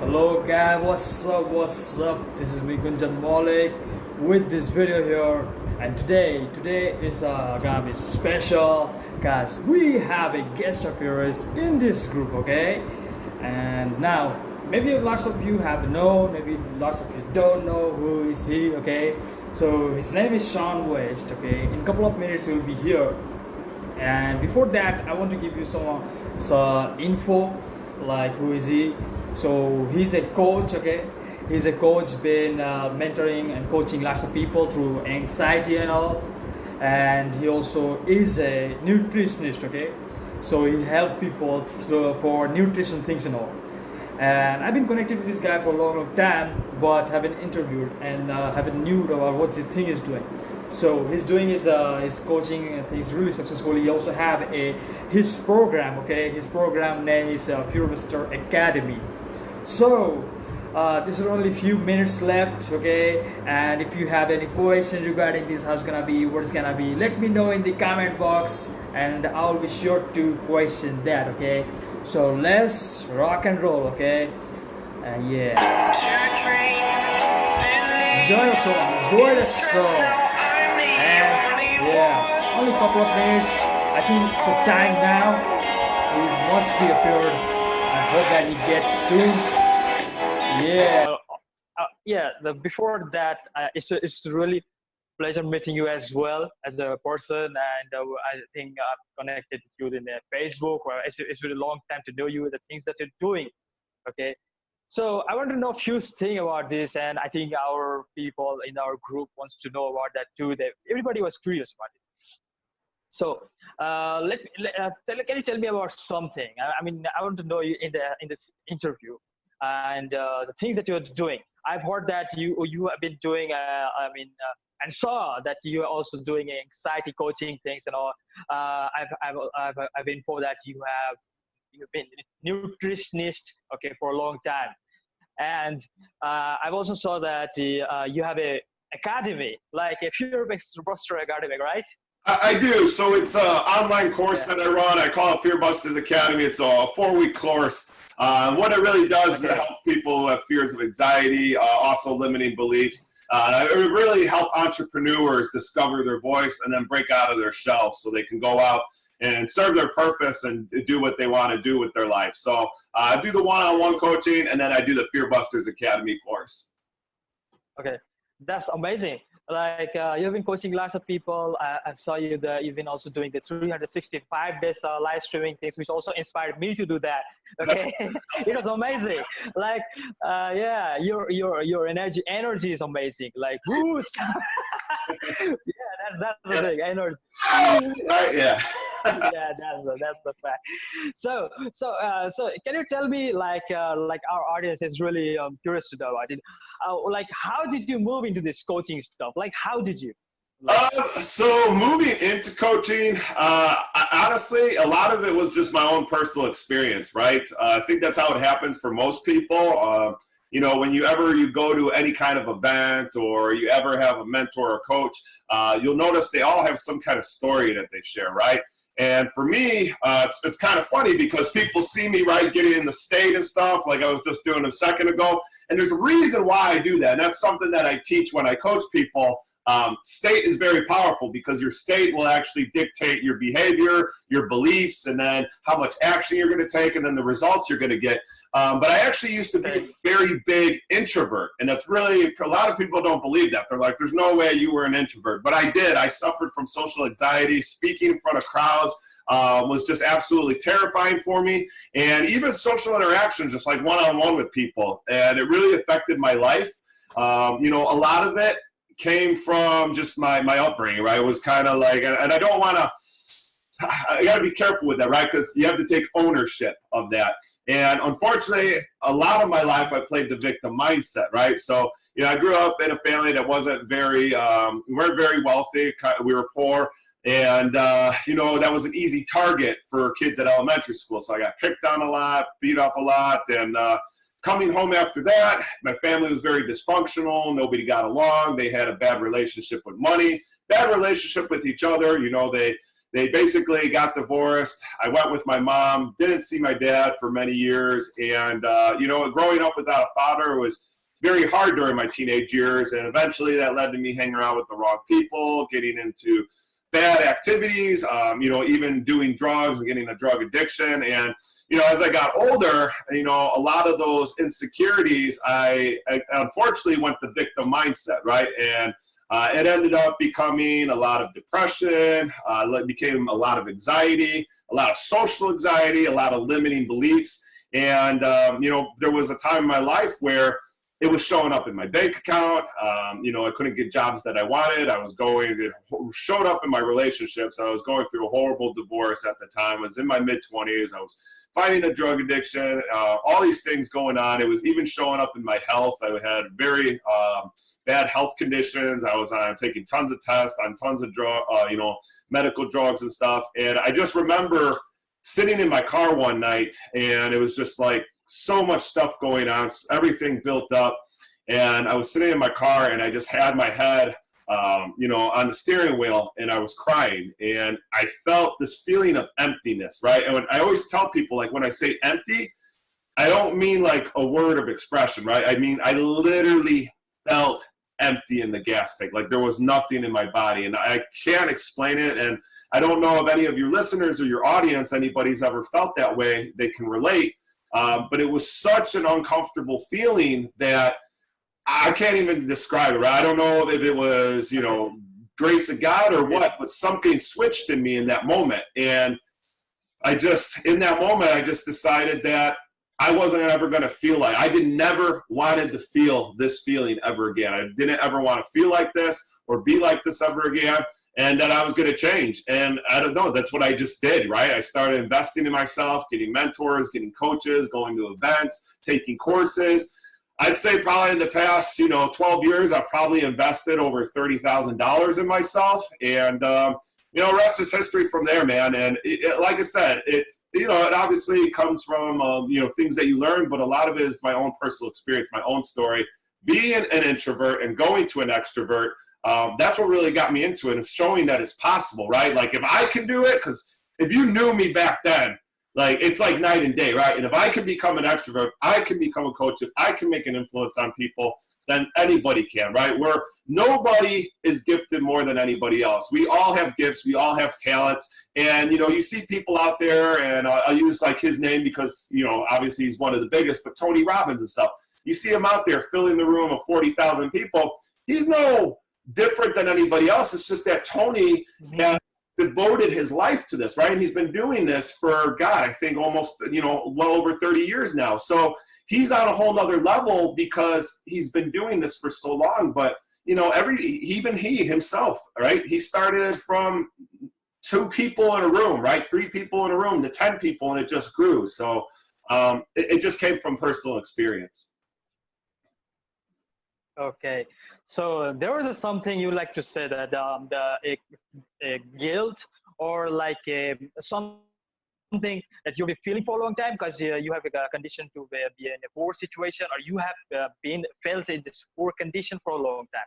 Hello guys, what's up, what's up? This is me Gunjan Moulik with this video here, and today is gonna be special guys. We have a guest appearance in this group, okay? And now maybe lots of you have known, maybe lots of you don't know who is he, okay? So his name is Sean West, okay? In a couple of minutes he will be here, and before that I want to give you some info, like who is he. So he's a coach, okay? He's a coach, been mentoring and coaching lots of people through anxiety and all. And he also is a nutritionist, okay? So he helps people for nutrition things and all. And I've been connected with this guy for a long time, but haven't interviewed and haven't knew about what the thing is doing. So he's doing his coaching and things really successfully. He also have his program, okay? His program name is Pure Master Academy. So this is only a few minutes left, okay? And if you have any questions regarding this, how it's gonna be, what it's gonna be, let me know in the comment box, and I'll be sure to question that, okay? So let's rock and roll, okay? Yeah. Enjoy the song. And yeah, only a couple of minutes. I think it's the time now. He must be appeared. I hope that he gets soon. Yeah. Before that, it's really pleasure meeting you as well as a person, and I think I've connected with you in Facebook. Or it's been a long time to know you, the things that you're doing. Okay, so I want to know a few things about this, and I think our people in our group wants to know about that too. That everybody was curious about it. So can you tell me about something? I mean, I want to know you in this interview, and the things that you're doing. I've heard that you have been doing. And saw that you are also doing anxiety coaching things and all. I've been told that you've been nutritionist, okay, for a long time, and I've also saw that you have a academy, like a Fear Buster Academy, right? I do. So it's an online course that I run. I call it Fear Busters Academy. It's a 4-week course. What it really does is help people who have fears of anxiety, also limiting beliefs. And it really help entrepreneurs discover their voice and then break out of their shell so they can go out and serve their purpose and do what they want to do with their life. So I do the one-on-one coaching, and then I do the Fear Busters Academy course. Okay, that's amazing. Like you've been coaching lots of people. I saw you've been also doing the 365 days live streaming things, which also inspired me to do that. Okay, it was amazing. Like yeah, your energy is amazing. Like boost. Yeah, that's the thing. Energy. Right? Yeah. Yeah, that's the fact. So can you tell me, like our audience is really curious to know about it. Like, how did you move into this coaching stuff? Like, how did you? So moving into coaching, honestly, a lot of it was just my own personal experience, right? I think that's how it happens for most people. You know, when you go to any kind of event or you ever have a mentor or coach, you'll notice they all have some kind of story that they share, right? And for me, it's kind of funny because people see me, right, getting in the state and stuff, like I was just doing a second ago. And there's a reason why I do that. And that's something that I teach when I coach people. State is very powerful because your state will actually dictate your behavior, your beliefs, and then how much action you're going to take, and then the results you're going to get. But I actually used to be a very big introvert, and that's really, a lot of people don't believe that. They're like, there's no way you were an introvert. But I did. I suffered from social anxiety. Speaking in front of crowds was just absolutely terrifying for me. And even social interactions, just like one-on-one with people. And it really affected my life. You know, a lot of it came from just my upbringing, right? It was kind of like, and I don't want to, I got to be careful with that, right? Because you have to take ownership of that. And unfortunately, a lot of my life, I played the victim mindset, right? So, you know, I grew up in a family that wasn't very, we weren't very wealthy. We were poor. And, you know, that was an easy target for kids at elementary school. So I got picked on a lot, beat up a lot. And coming home after that, my family was very dysfunctional. Nobody got along. They had a bad relationship with money, bad relationship with each other. You know, they they basically got divorced. I went with my mom, didn't see my dad for many years. And, growing up without a father was very hard during my teenage years. And eventually that led to me hanging around with the wrong people, getting into bad activities, even doing drugs and getting a drug addiction. And, as I got older, a lot of those insecurities, I unfortunately went the victim mindset, right? And it ended up becoming a lot of depression, it became a lot of anxiety, a lot of social anxiety, a lot of limiting beliefs. And, there was a time in my life where it was showing up in my bank account. I couldn't get jobs that I wanted. It showed up in my relationships. I was going through a horrible divorce at the time. I was in my mid-20s. I was fighting a drug addiction, all these things going on. It was even showing up in my health. I had very bad health conditions. I was taking tons of tests on tons of medical drugs and stuff. And I just remember sitting in my car one night, and it was just like so much stuff going on, everything built up. And I was sitting in my car, and I just had my head on the steering wheel, and I was crying, and I felt this feeling of emptiness, right? And I always tell people, like, when I say empty, I don't mean like a word of expression, right? I mean, I literally felt empty in the gas tank. Like there was nothing in my body, and I can't explain it. And I don't know if any of your listeners or your audience, anybody's ever felt that way, they can relate. But it was such an uncomfortable feeling that I can't even describe it, right? I don't know if it was, grace of God or what, but something switched in me in that moment. And in that moment, I just decided that I wasn't ever going to feel like, never wanted to feel this feeling ever again. I didn't ever want to feel like this or be like this ever again, and that I was going to change. And I don't know, that's what I just did, right? I started investing in myself, getting mentors, getting coaches, going to events, taking courses. I'd say probably in the past, 12 years, I've probably invested over $30,000 in myself. And, rest is history from there, man. And like I said, it obviously comes from, things that you learn, but a lot of it is my own personal experience, my own story. Being an introvert and going to an extrovert, that's what really got me into it. It's showing that it's possible, right? Like if I can do it, because if you knew me back then, like it's like night and day, right? And if I can become an extrovert, I can become a coach, if I can make an influence on people, then anybody can, right? Where nobody is gifted more than anybody else. We all have gifts, we all have talents. And, you see people out there, and I'll use like his name because, obviously he's one of the biggest, but Tony Robbins and stuff. You see him out there filling the room of 40,000 people. He's no different than anybody else. It's just that Tony has devoted his life to this, right? And he's been doing this for, God, I think almost, well over 30 years now. So he's on a whole nother level because he's been doing this for so long. But, even he himself, right? He started from 2 people in a room, right? 3 people in a room to 10 people, and it just grew. So it just came from personal experience. Okay, so there was something you like to say that a guilt or like something that you'll be feeling for a long time because you have a condition to be in a poor situation, or you have felt in this poor condition for a long time,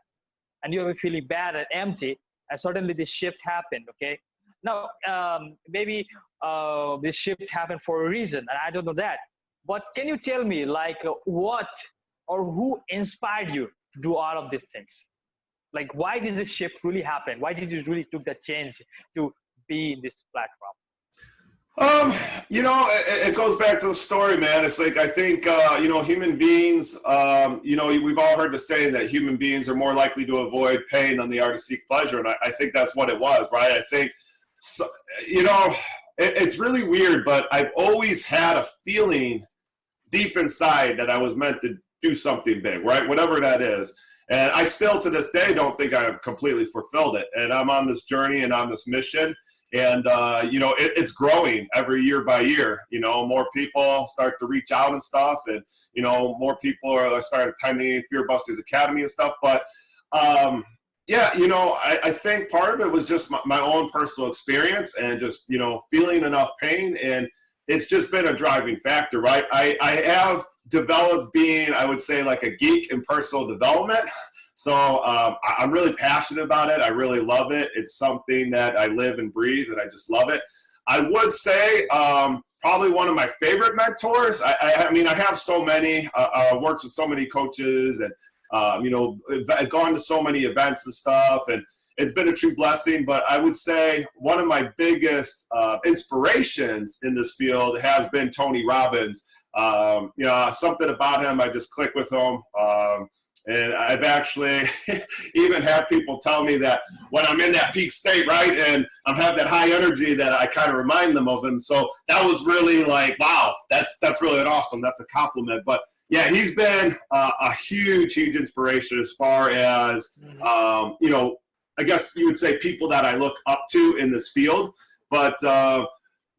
and you'll be feeling bad and empty, and suddenly this shift happened. Okay, now maybe this shift happened for a reason, and I don't know that. But can you tell me like what or who inspired you to do all of these things? Like, why did this shift really happen? Why did you really took that change to be in this platform? It goes back to the story, man. It's like, I think, human beings, we've all heard the saying that human beings are more likely to avoid pain than they are to seek pleasure. And I think that's what it was, right? I think, it's really weird, but I've always had a feeling deep inside that I was meant to do something big, right? Whatever that is. And I still, to this day, don't think I have completely fulfilled it. And I'm on this journey and on this mission. And, it's growing every year by year. More people start to reach out and stuff. And, more people are start attending Fear Busters Academy and stuff. But, I think part of it was just my own personal experience and just, feeling enough pain. And it's just been a driving factor, right? I have developed being, I would say, like a geek in personal development. So I'm really passionate about it. I really love it. It's something that I live and breathe, and I just love it. I would say probably one of my favorite mentors. I mean, I have so many, worked with so many coaches, and I've gone to so many events and stuff, and it's been a true blessing. But I would say one of my biggest inspirations in this field has been Tony Robbins. Something about him, I just click with him. And I've actually even had people tell me that when I'm in that peak state, right, and I'm have that high energy, that I kind of remind them of him. So that was really like, wow, that's really awesome. That's a compliment. But yeah, he's been a huge inspiration as far as, I guess you would say people that I look up to in this field. But the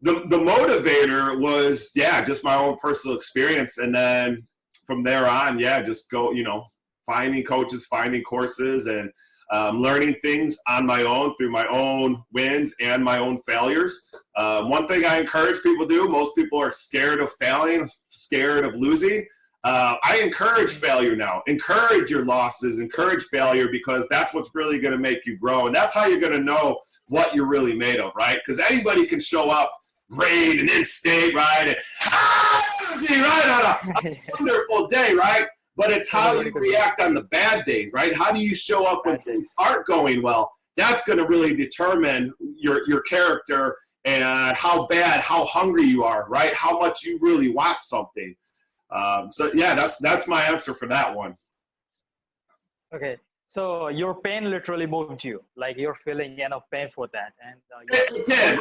motivator was, just my own personal experience. And then from there on, just go, finding coaches, finding courses, and learning things on my own through my own wins and my own failures. One thing I encourage people to do, most people are scared of failing, scared of losing. I encourage failure now. Encourage your losses, encourage failure, because that's what's really going to make you grow. And that's how you're going to know what you're really made of, right? Because anybody can show up great and in state, right? And, right, on a wonderful day, right? But it's how you react on the bad days, right? How do you show up when things aren't going well? That's going to really determine your character and how hungry you are, right? How much you really want something. That's my answer for that one. Okay, so your pain literally moved you, like you're feeling enough pain for that, and it did.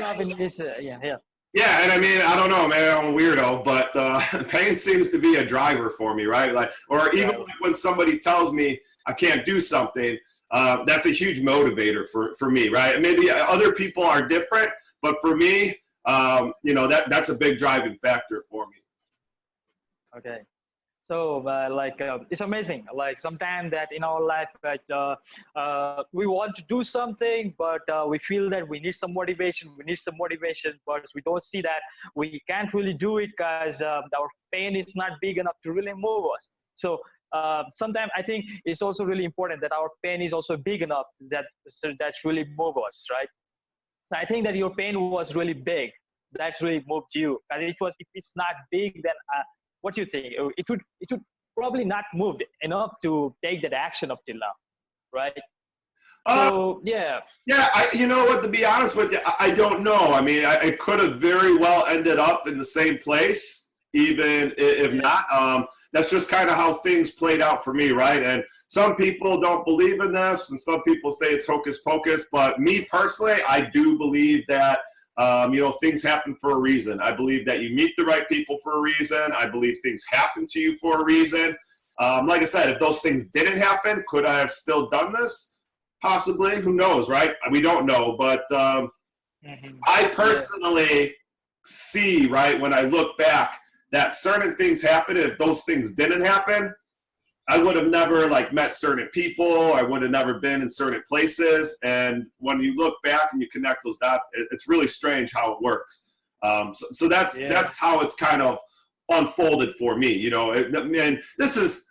Yeah, and I mean, I don't know, man, I'm a weirdo, but pain seems to be a driver for me, right? Like, or even like when somebody tells me I can't do something, that's a huge motivator for me, right? Maybe other people are different, but for me, that's a big driving factor for me. Okay. So it's amazing. Like sometimes that in our life, we want to do something, but we feel that we need some motivation. But we don't see that we can't really do it because our pain is not big enough to really move us. So sometimes I think it's also really important that our pain is also big enough that's really move us, right? So I think that your pain was really big. That's really moved you. And if it's not big, then what do you think? It would probably not move enough to take that action up till now, right? So yeah. You know what? To be honest with you, I don't know. I mean, it could have very well ended up in the same place, even if not. That's just kind of how things played out for me, right? And some people don't believe in this, and some people say it's hocus pocus. But me personally, I do believe that. Things happen for a reason. I believe that you meet the right people for a reason. I believe things happen to you for a reason. Like I said, if those things didn't happen, could I have still done this? Possibly. Who knows, right? We don't know. But I personally see, right, when I look back, that certain things happen. If those things didn't happen, I would have never met certain people. I would have never been in certain places. And when you look back and you connect those dots, it's really strange how it works. So that's how it's kind of unfolded for me. And this is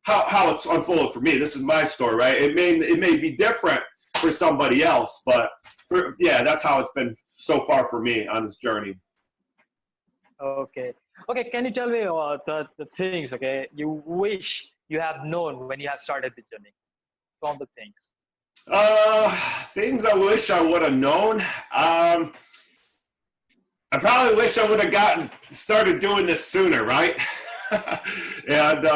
how it's unfolded for me. This is my story, right? It may be different for somebody else, but that's how it's been so far for me on this journey. Okay. Can you tell me the things, you wish you have known when you have started the journey? Some of the things. Things I wish I would have known. I probably wish I would have started doing this sooner, right? And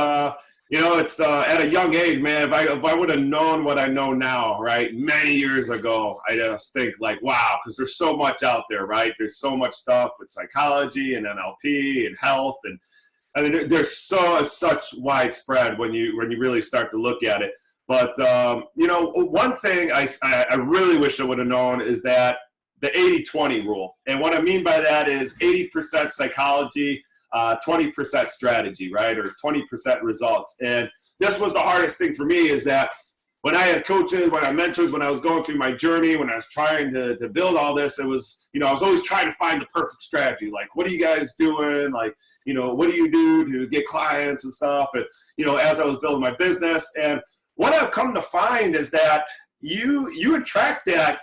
it's at a young age, man. If I would have known what I know now, right, many years ago, I just think wow, because there's so much out there, right? There's so much stuff with psychology and NLP and health, and I mean, there's such widespread when you really start to look at it. But one thing I really wish I would have known is that the 80-20 rule, and what I mean by that is 80% psychology. 20% strategy, right? Or 20% results. And this was the hardest thing for me, is that when I had coaches, when I had mentors, when I was going through my journey, when I was trying to build all this, it was, I was always trying to find the perfect strategy. Like, what are you guys doing? Like, what do you do to get clients and stuff? And, as I was building my business, and what I've come to find is that you attract that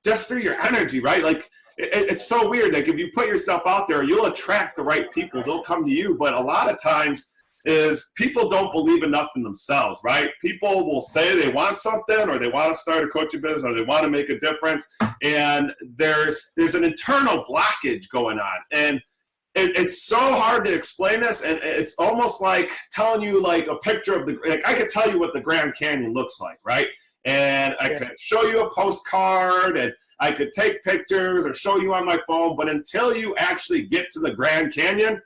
just through your energy, right? Like it's so weird. Like if you put yourself out there, you'll attract the right people. They'll come to you. But a lot of times is people don't believe enough in themselves, right? People will say they want something, or they want to start a coaching business, or they want to make a difference, and there's an internal blockage going on, and it's so hard to explain this, and it's almost like telling you like a picture of like I could tell you what the Grand Canyon looks like, right? And I could show you a postcard, and I could take pictures or show you on my phone, but until you actually get to the Grand Canyon,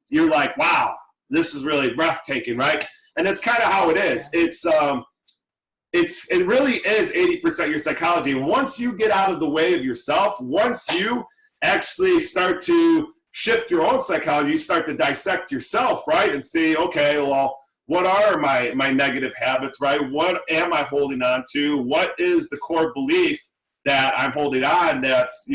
you're like, wow, this is really breathtaking, right? And that's kind of how it is. It really is 80% your psychology. And once you get out of the way of yourself, once you actually start to shift your own psychology, you start to dissect yourself, right? And see, okay, well, what are my negative habits, right? What am I holding on to? What is the core belief that I'm holding on that's,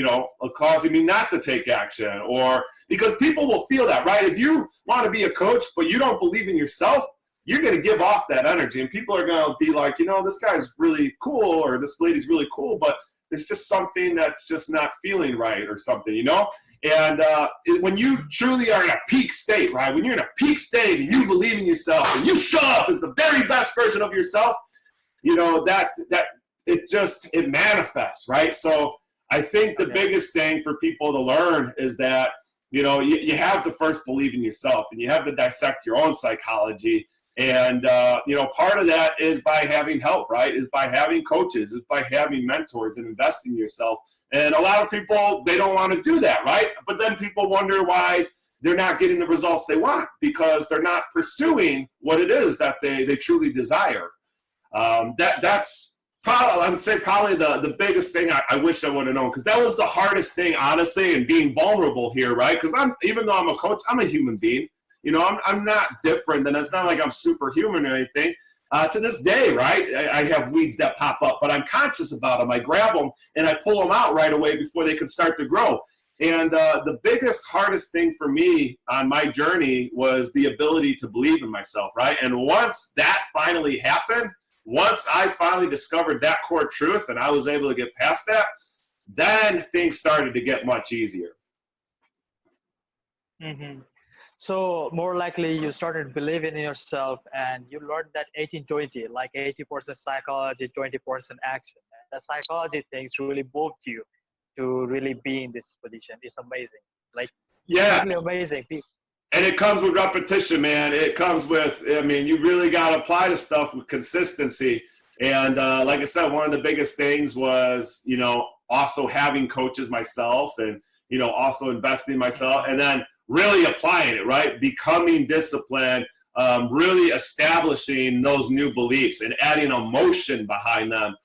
causing me not to take action? Or because people will feel that, right? If you want to be a coach, but you don't believe in yourself, you're going to give off that energy, and people are going to be like, this guy's really cool, or this lady's really cool, but there's just something that's just not feeling right or something, And when you truly are in a peak state, right? When you're in a peak state and you believe in yourself and you show up as the very best version of yourself, that it manifests, right? So I think the biggest thing for people to learn is that, you have to first believe in yourself, and you have to dissect your own psychology. And, part of that is by having help, right? Is by having coaches, is by having mentors and investing in yourself. And a lot of people, they don't want to do that, right? But then people wonder why they're not getting the results they want, because they're not pursuing what it is that they truly desire. That's probably, I would say probably the biggest thing I wish I would have known, because that was the hardest thing, honestly, and being vulnerable here, right? Because even though I'm a coach, I'm a human being. I'm not different, and it's not like I'm superhuman or anything. To this day, right, I have weeds that pop up, but I'm conscious about them. I grab them, and I pull them out right away before they can start to grow. And the biggest, hardest thing for me on my journey was the ability to believe in myself, right? And once that finally happened, once I finally discovered that core truth and I was able to get past that, then things started to get much easier. Mm-hmm. So more likely you started believing in yourself, and you learned that 18-20, like 80% psychology, 20% action. And the psychology things really moved you to really be in this position. It's amazing. Like, yeah, really amazing. And it comes with repetition, man. It comes with, you really got to apply the stuff with consistency. And like I said, one of the biggest things was, also having coaches myself, and, also investing in myself, and then really applying it, right? Becoming disciplined, really establishing those new beliefs and adding emotion behind them,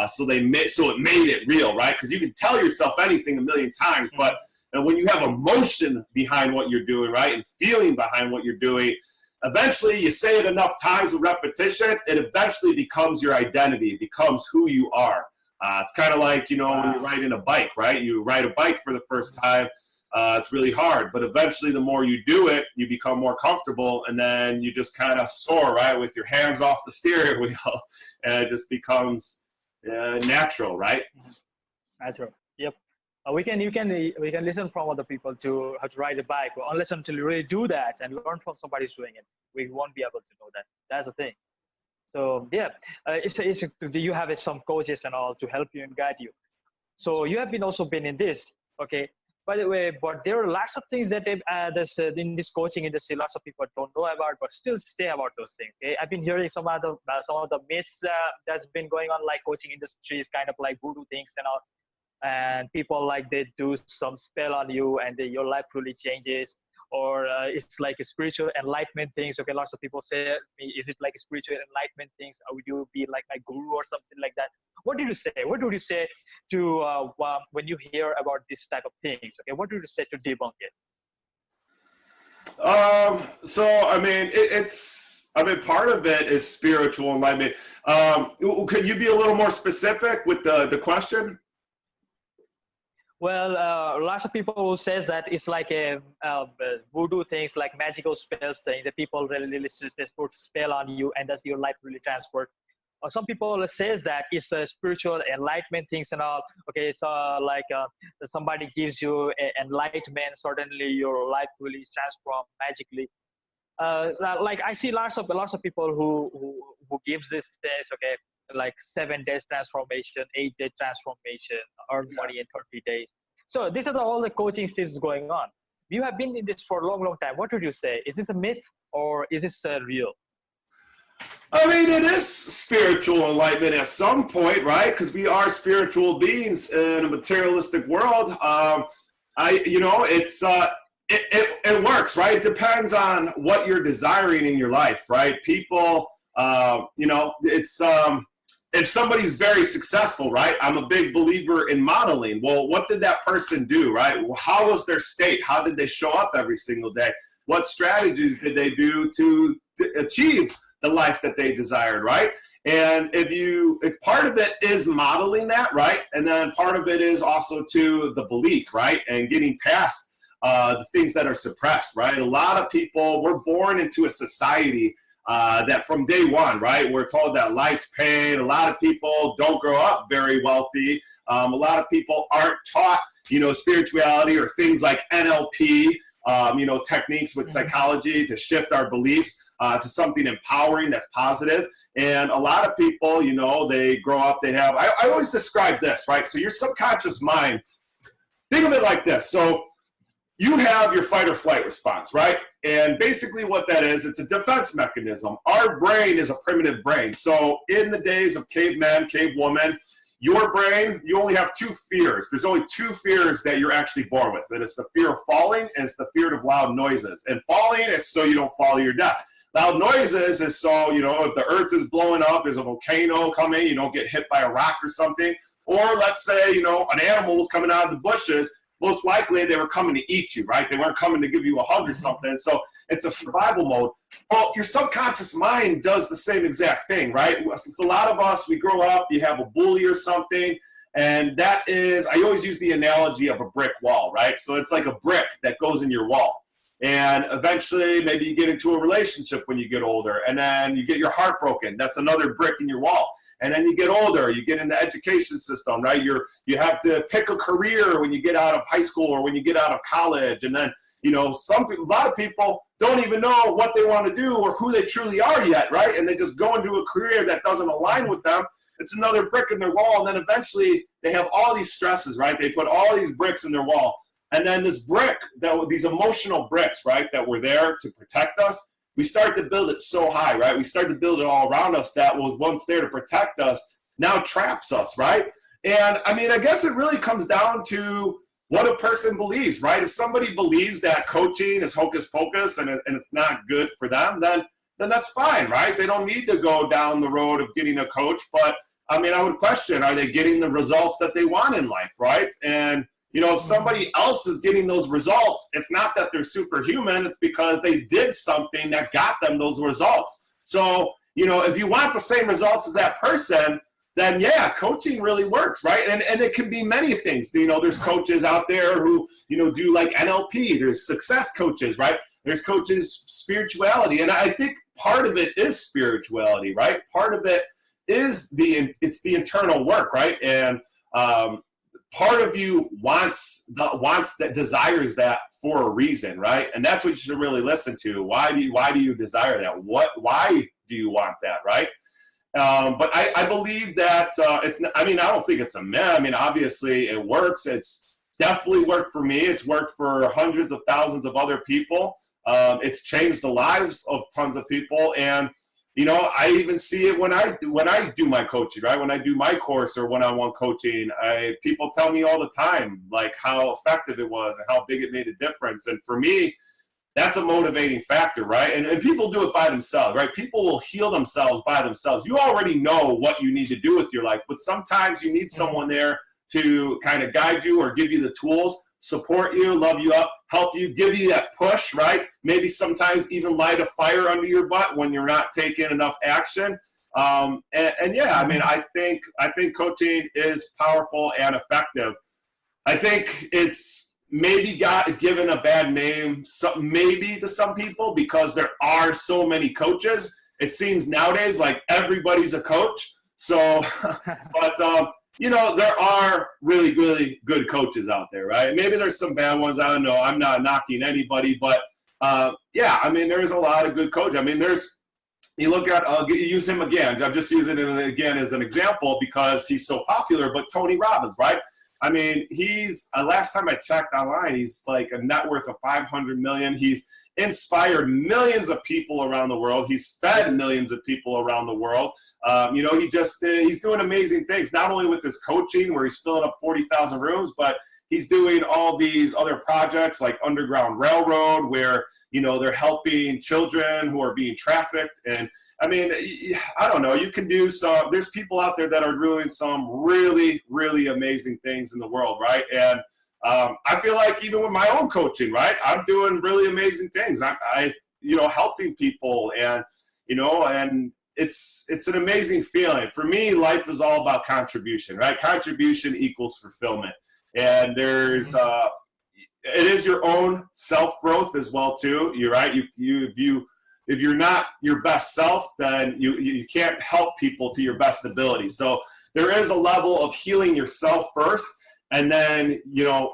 so it made it real, right? Because you can tell yourself anything a million times, but when you have emotion behind what you're doing, right, and feeling behind what you're doing, eventually you say it enough times with repetition, it eventually becomes your identity, it becomes who you are. It's kind of like, when you're riding a bike, right? You ride a bike for the first time. It's really hard, but eventually the more you do it, you become more comfortable, and then you just kind of soar, right, with your hands off the steering wheel, and it just becomes natural, right? Natural. Yep. We can listen from other people to how to ride a bike, but unless until you really do that and learn from somebody who's doing it, we won't be able to know that. That's the thing. So yeah, do you have some coaches and all to help you and guide you? So you have also been in this, okay? By the way, but there are lots of things that in this coaching industry, lots of people don't know about, but still say about those things. Okay? I've been hearing some of the myths that's been going on, like coaching industry is kind of like voodoo things and all, and people like they do some spell on you and your life really changes, or it's like a spiritual enlightenment things. Okay, lots of people say, is it like spiritual enlightenment things? Or would you be like my guru or something like that? What did you say? What would you say to when you hear about this type of things? Okay, what would you say to debunk it? Part of it is spiritual enlightenment. Could you be a little more specific with the question? Well, lots of people who says that it's like a voodoo things, like magical spells thing. The people really just put spell on you, and that's your life really transferred. Or some people says that it's a spiritual enlightenment things and all. Okay, so like somebody gives you enlightenment, suddenly your life really is transformed magically. Like I see lots of people who gives this things. Okay, like 7 days transformation, 8 day transformation, earn money in 30 days. So these are all the coaching stages going on. You have been in this for a long time. What would you say? Is this a myth or is this real? I mean, it is spiritual enlightenment at some point, right? Because we are spiritual beings in a materialistic world. It works, right? It depends on what you're desiring in your life, right? People, if somebody's very successful, right? I'm a big believer in modeling. Well, what did that person do, right? Well, how was their state? How did they show up every single day? What strategies did they do to achieve the life that they desired, right? And if part of it is modeling that, right? And then part of it is also to the belief, right? And getting past the things that are suppressed, right? A lot of people, we're born into a society that from day one, right? We're told that life's pain. A lot of people don't grow up very wealthy. A lot of people aren't taught, spirituality or things like NLP, techniques with psychology to shift our beliefs to something empowering that's positive. And a lot of people, they grow up, I always describe this, right? So your subconscious mind, think of it like this. So you have your fight or flight response, right? And basically what that is, it's a defense mechanism. Our brain is a primitive brain. So in the days of cavemen, cavewomen, your brain, you only have two fears. There's only two fears that you're actually born with. And it's the fear of falling and it's the fear of loud noises. And falling, it's so you don't fall to your death. Loud noises is so, if the earth is blowing up, there's a volcano coming, you don't get hit by a rock or something. Or let's say, an animal was coming out of the bushes, most likely they were coming to eat you, right? They weren't coming to give you a hug or something. So it's a survival mode. Well, your subconscious mind does the same exact thing, right? It's a lot of us, we grow up, you have a bully or something, and that is, I always use the analogy of a brick wall, right? So it's like a brick that goes in your wall. And eventually, maybe you get into a relationship when you get older, and then you get your heart broken. That's another brick in your wall. And then you get older, you get in the education system, right? You have to pick a career when you get out of high school or when you get out of college. And then, a lot of people don't even know what they want to do or who they truly are yet, right? And they just go into a career that doesn't align with them. It's another brick in their wall. And then eventually they have all these stresses, right? They put all these bricks in their wall. And then this brick, these emotional bricks, right, that were there to protect us, we start to build it so high, right? We start to build it all around us that was once there to protect us, now traps us, right? And I mean, I guess it really comes down to what a person believes, right? If somebody believes that coaching is hocus pocus and it's not good for them, then that's fine, right? They don't need to go down the road of getting a coach. But I mean, I would question, are they getting the results that they want in life, right? And if somebody else is getting those results, it's not that they're superhuman. It's because they did something that got them those results. So, if you want the same results as that person, then yeah, coaching really works, right? And it can be many things. There's coaches out there who, do like NLP. There's success coaches, right? There's coaches, spirituality. And I think part of it is spirituality, right? Part of it is it's the internal work, right? And, part of you desires that for a reason, right? And that's what you should really listen to. Why do you desire that? Why do you want that, right? But I believe that I don't think it's a myth. I mean, obviously it works. It's definitely worked for me. It's worked for hundreds of thousands of other people. It's changed the lives of tons of people. And I even see it when I do my coaching, right? When I do my course or one-on-one coaching, people tell me all the time, like how effective it was and how big it made a difference. And for me, that's a motivating factor, right? And people do it by themselves, right? People will heal themselves by themselves. You already know what you need to do with your life, but sometimes you need someone there to kind of guide you or give you the tools, support you, love you up, help you, give you that push, right? Maybe sometimes even light a fire under your butt when you're not taking enough action. And yeah, I mean, I think coaching is powerful and effective. I think it's maybe got given a bad name, maybe to some people, because there are so many coaches. It seems nowadays like everybody's a coach. So, but there are really, really good coaches out there, right? Maybe there's some bad ones. I don't know. I'm not knocking anybody, but yeah, I mean, there's a lot of good coaches. I mean, you look at, use him again. I'm just using him again as an example because he's so popular, but Tony Robbins, right? I mean, he's, last time I checked online, he's like a net worth of 500 million. He's inspired millions of people around the world. He's fed millions of people around the world. He's doing amazing things, not only with his coaching where he's filling up 40,000 rooms, but he's doing all these other projects like Underground Railroad where, they're helping children who are being trafficked. And I mean, I don't know, you can do there's people out there that are doing some really, really amazing things in the world, right? And I feel like even with my own coaching, right, I'm doing really amazing things. I helping people, and and it's an amazing feeling. For me, life is all about contribution, right? Contribution equals fulfillment, and there's it is your own self growth as well too. You're right. If you're not your best self, then you can't help people to your best ability. So there is a level of healing yourself first. And then,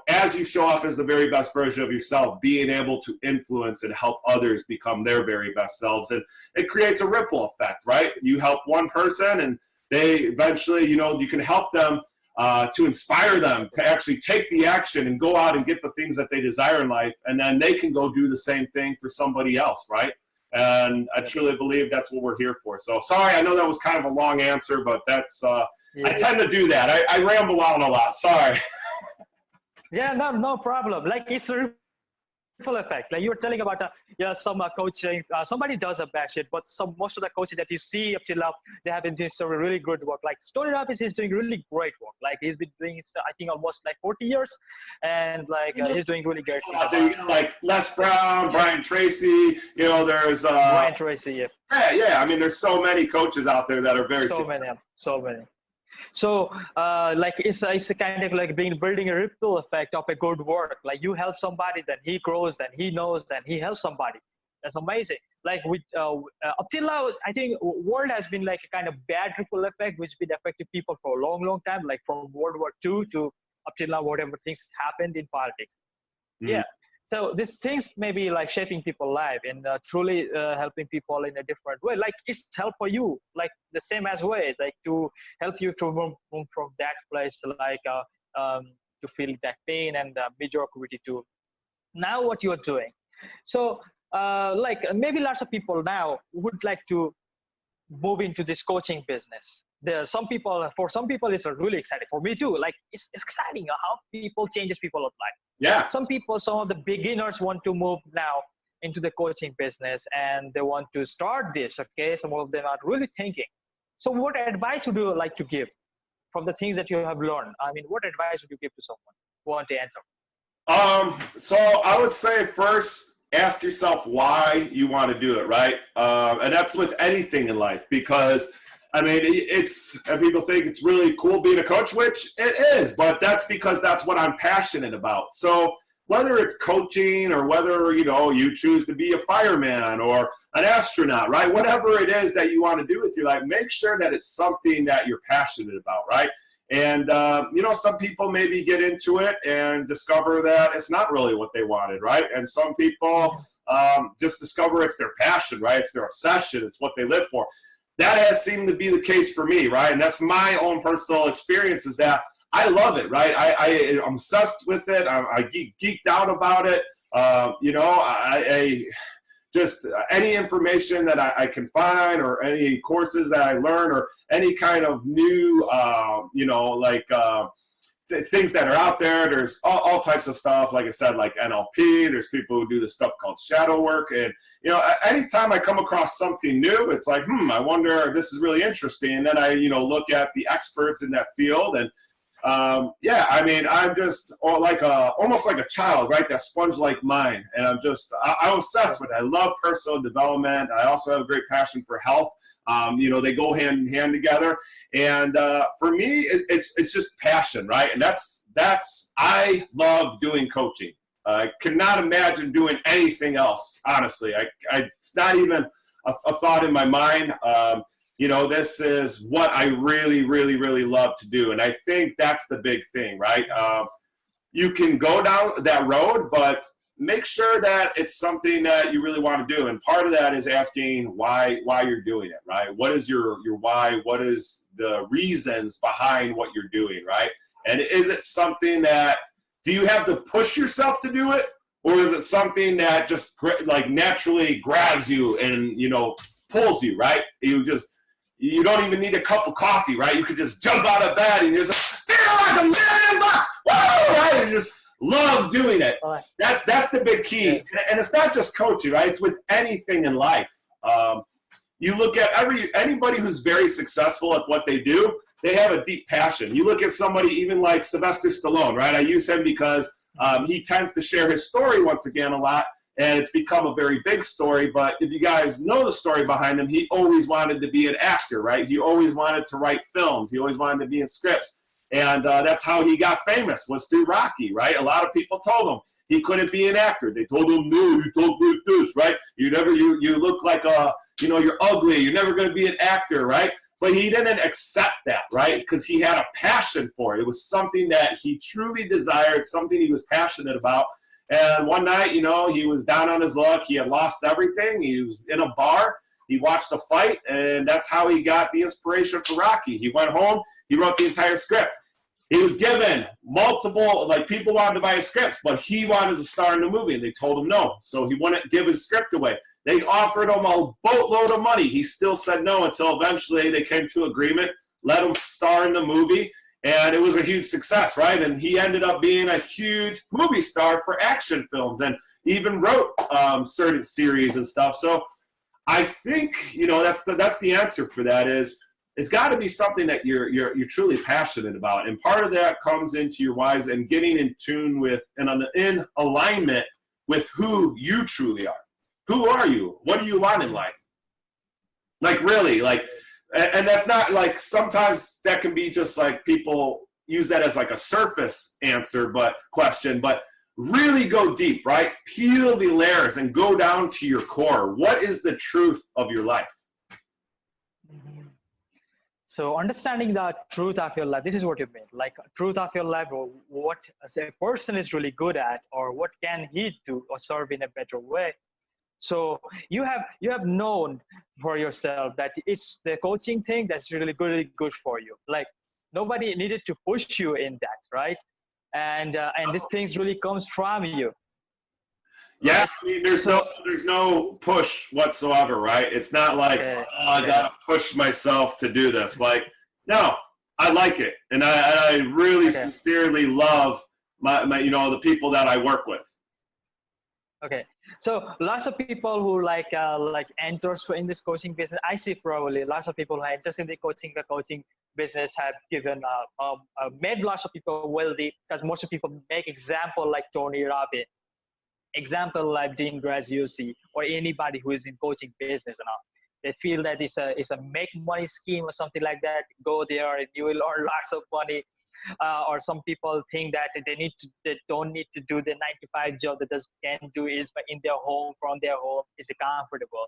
as you show off as the very best version of yourself, being able to influence and help others become their very best selves. And it creates a ripple effect, right? You help one person and they eventually, you can help them to inspire them to actually take the action and go out and get the things that they desire in life. And then they can go do the same thing for somebody else, right? And I truly believe that's what we're here for. So sorry, I know that was kind of a long answer, but that's, I tend to do that. I ramble on a lot. Sorry. Yeah, no problem. Like it's a ripple effect. Like you were telling about some coaching. Somebody does a bad shit, but most of the coaches that you see up till now, they have been doing some really good work. Like Tony Robbins is doing really great work. Like he's been doing, I think, almost like 40 years, and like he's doing really great. Like Les Brown, Brian Tracy. There's Brian Tracy. Yeah. I mean, there's so many coaches out there that are very so many. So like it's a kind of like building a ripple effect of a good work. Like you help somebody, then he grows, then he knows, then he helps somebody. That's amazing. Like with up till now, I think world has been like a kind of bad ripple effect, which been affecting people for a long, long time. Like from World War II to up till now, whatever things happened in politics. Mm-hmm. Yeah. So these things may be like shaping people's life and truly helping people in a different way. Like it's help for you, like the same as way, like to help you to move from that place, like to feel that pain and mediocrity to now what you are doing. So like maybe lots of people now would like to move into this coaching business. For some people, it's really exciting. For me too. Like it's exciting how people changes people's life. Yeah. Some of the beginners want to move now into the coaching business and they want to start this. Okay, some of them are really thinking. So, what advice would you like to give from the things that you have learned? I mean, what advice would you give to someone who want to enter? So I would say first, ask yourself why you want to do it, right? And that's with anything in life, because I mean, and people think it's really cool being a coach, which it is, but that's because that's what I'm passionate about. So whether it's coaching or whether, you choose to be a fireman or an astronaut, right? Whatever it is that you want to do with your life, make sure that it's something that you're passionate about, right? And, some people maybe get into it and discover that it's not really what they wanted, right? And some people just discover it's their passion, right? It's their obsession. It's what they live for. That has seemed to be the case for me, right? And that's my own personal experience, is that I love it, right? I'm obsessed with it. I geeked out about it. I just any information that I can find, or any courses that I learn, or any kind of new, things that are out there. There's all types of stuff, like I said, like NLP. There's people who do this stuff called shadow work. And, anytime I come across something new, it's like, I wonder, this is really interesting. And then I, look at the experts in that field. And yeah, I mean, I'm just almost like a child, right? That sponge-like mind. And I'm obsessed with it. I love personal development. I also have a great passion for health. You know, they go hand in hand together. And for me, it's just passion, right? And I love doing coaching. I cannot imagine doing anything else, honestly. It's not even a thought in my mind. You know, this is what I really, really, really love to do. And I think that's the big thing, right? You can go down that road, but make sure that it's something that you really want to do. And part of that is asking why you're doing it, right? What is your why? What is the reasons behind what you're doing, right? And is it something that, do you have to push yourself to do it? Or is it something that just like naturally grabs you and, you know, pulls you, right? You don't even need a cup of coffee, right? You could just jump out of bed and you're just feel like $1 million, woo, right? And just love doing it. That's the big key. And it's not just coaching, right? It's with anything in life. You look at anybody who's very successful at what they do, they have a deep passion. You look at somebody even like Sylvester Stallone, right? I use him because he tends to share his story once again a lot. And it's become a very big story, but if you guys know the story behind him, he always wanted to be an actor, right? He always wanted to write films. He always wanted to be in scripts. And that's how he got famous, was through Rocky, right? A lot of people told him he couldn't be an actor. They told him, no, you don't like this, right? You look like you know, you're ugly. You're never going to be an actor, right? But he didn't accept that, right? Because he had a passion for it. It was something that he truly desired, something he was passionate about. And one night, you know, he was down on his luck. He had lost everything. He was in a bar. He watched a fight, and that's how he got the inspiration for Rocky. He went home. He wrote the entire script. He was given multiple, like, people wanted to buy his scripts, but he wanted to star in the movie, and they told him no. So he wouldn't give his script away. They offered him a boatload of money. He still said no until eventually they came to agreement, let him star in the movie. And it was a huge success, right? And he ended up being a huge movie star for action films and even wrote certain series and stuff. So I think, you know, that's the answer for that is it's got to be something that you're truly passionate about. And part of that comes into your whys and getting in tune with and in alignment with who you truly are. Who are you? What do you want in life? Like, really, like, and that's not like, sometimes that can be just like people use that as like a surface answer, question, but really go deep, right? Peel the layers and go down to your core. What is the truth of your life? So understanding the truth of your life, this is what you mean, like truth of your life, or what a person is really good at, or what can he do or serve in a better way. So you have known for yourself that it's the coaching thing that's really good for you. Like nobody needed to push you in that, right? And this thing really comes from you. Yeah, right? I mean, there's no push whatsoever, right? It's not like, I gotta push myself to do this. Like, no, I like it, and I really sincerely love my you know, the people that I work with. Okay, so lots of people who like enters in this coaching business, I see probably lots of people who are interested in the coaching business have given made lots of people wealthy, because most of people make example like Tony Robbins, example like Dean Graziosi, or anybody who is in coaching business and all. They feel that it's a make money scheme or something like that. Go there and you will earn lots of money. Or some people think that they don't need to do the 9-to-5 job, that they can do is in their home, from their home, is comfortable.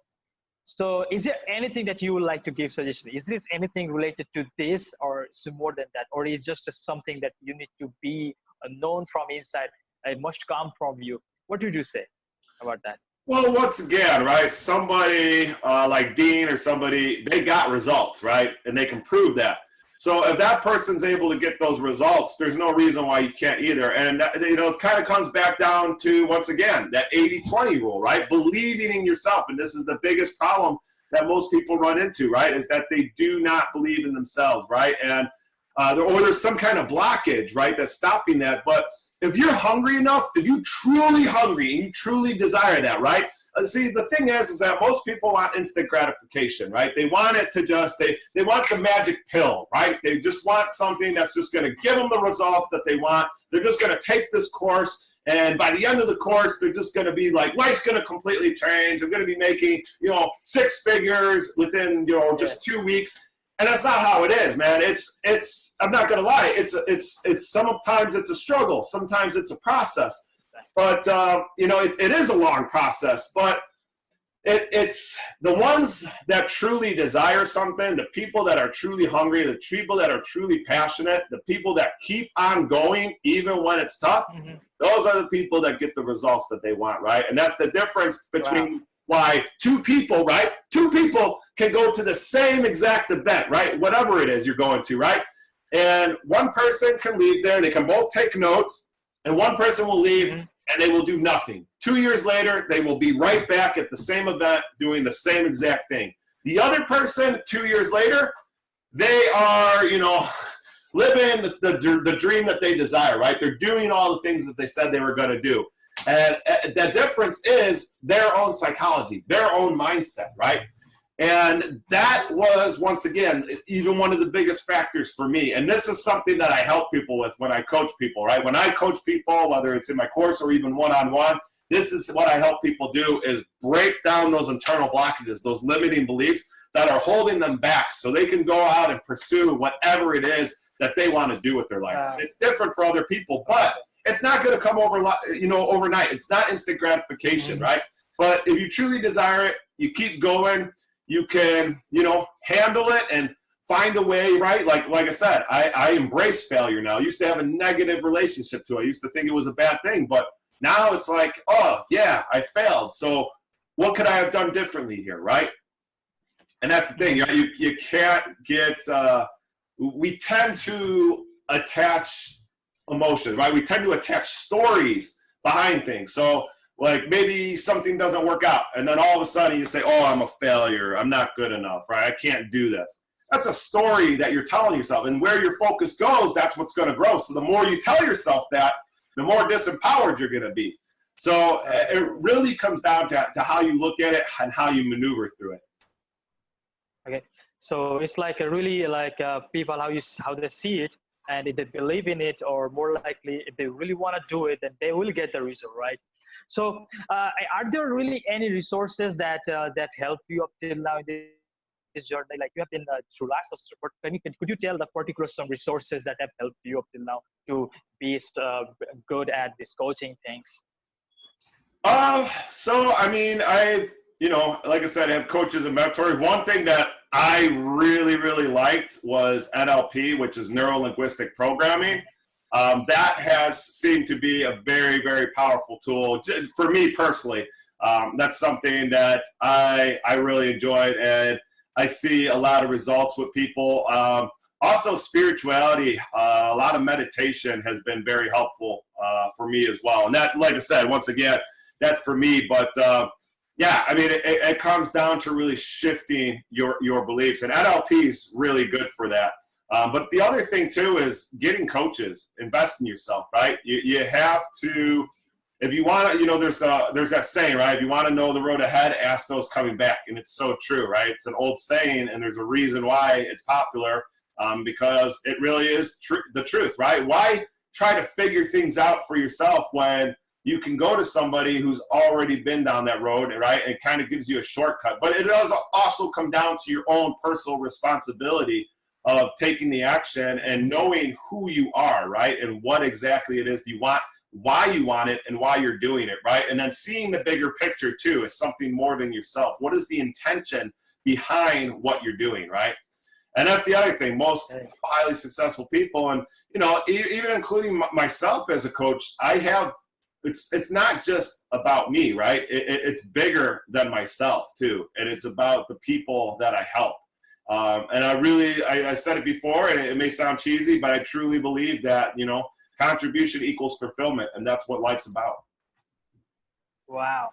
So is there anything that you would like to give suggestion? Is this anything related to this, or is it more than that? Or is it just something that you need to be known from inside? It must come from you. What would you say about that? Well, once again, right, somebody like Dean or somebody, they got results, right? And they can prove that. So if that person's able to get those results, there's no reason why you can't either. And, you know, it kind of comes back down to, once again, that 80-20 rule, right? Believing in yourself. And this is the biggest problem that most people run into, right, is that they do not believe in themselves, right? And or there's some kind of blockage, right, that's stopping that. But if you're hungry enough, if you're truly hungry and you truly desire that, right? See, the thing is that most people want instant gratification, right? They want it to just, they want the magic pill, right? They just want something that's just going to give them the results that they want. They're just going to take this course, and by the end of the course, they're just going to be like, life's going to completely change. I'm going to be making, you know, 6 figures within, you know, just 2 weeks. And that's not how it is, man. It's I'm not gonna lie. It's sometimes it's a struggle. Sometimes it's a process. But you know, it is a long process. But it's the ones that truly desire something, the people that are truly hungry, the people that are truly passionate, the people that keep on going even when it's tough. Those are the people that get the results that they want, right? And that's the difference between why 2 people, right? 2 people can go to the same exact event, right? Whatever it is you're going to, right? And one person can leave there, they can both take notes, and one person will leave and they will do nothing. 2 years later, they will be right back at the same event doing the same exact thing. The other person, 2 years later, they are, you know, living the dream that they desire, right? They're doing all the things that they said they were going to do. And the difference is their own psychology, their own mindset, right? And that was, once again, even one of the biggest factors for me. And this is something that I help people with when I coach people, right? When I coach people, whether it's in my course or even one-on-one, this is what I help people do, is break down those internal blockages, those limiting beliefs that are holding them back so they can go out and pursue whatever it is that they want to do with their life. It's different for other people, but it's not going to come over, you know, overnight. It's not instant gratification, right? But if you truly desire it, you keep going, you can, you know, handle it and find a way, right? Like I said, I embrace failure now. I used to have a negative relationship to it. I used to think it was a bad thing, but now it's like, oh yeah, I failed. So what could I have done differently here, right? And that's the thing, right? You can't get, we tend to attach emotions, right? We tend to attach stories behind things. So like maybe something doesn't work out and then all of a sudden you say, oh, I'm a failure. I'm not good enough, right? I can't do this. That's a story that you're telling yourself, and where your focus goes, that's what's going to grow. So the more you tell yourself that, the more disempowered you're going to be. So it really comes down to how you look at it and how you maneuver through it. Okay. So it's like a really like people, how they see it. And if they believe in it, or more likely, if they really want to do it, then they will get the result, right? So, are there really any resources that that help you up till now in this journey? Like you have been through lots of support. Could you tell the particular some resources that have helped you up till now to be good at this coaching things? So I mean, you know, like I said, I have coaches and mentors. One thing that I really liked was NLP, which is neuro-linguistic programming. That has seemed to be a very powerful tool for me personally. That's something that I really enjoyed, and I see a lot of results with people. Also, spirituality, a lot of meditation has been very helpful for me as well. And that, like I said, once again, that's for me. But yeah, I mean, it comes down to really shifting your beliefs, and NLP is really good for that. But the other thing too is getting coaches, invest in yourself, right? You have to, if you want to, you know, there's that saying, right? If you want to know the road ahead, ask those coming back. And it's so true, right? It's an old saying, and there's a reason why it's popular, because it really is the truth, right? Why try to figure things out for yourself when you can go to somebody who's already been down that road, right? It kind of gives you a shortcut. But it does also come down to your own personal responsibility of taking the action and knowing who you are, right? And what exactly it is you want, why you want it, and why you're doing it, right? And then seeing the bigger picture too is something more than yourself. What is the intention behind what you're doing, right? And that's the other thing. Most highly successful people, and you know, even including myself as a coach, I have, it's not just about me, right? It's bigger than myself too, and it's about the people that I help. And I said it before, and it may sound cheesy, but I truly believe that, you know, contribution equals fulfillment, and that's what life's about. Wow.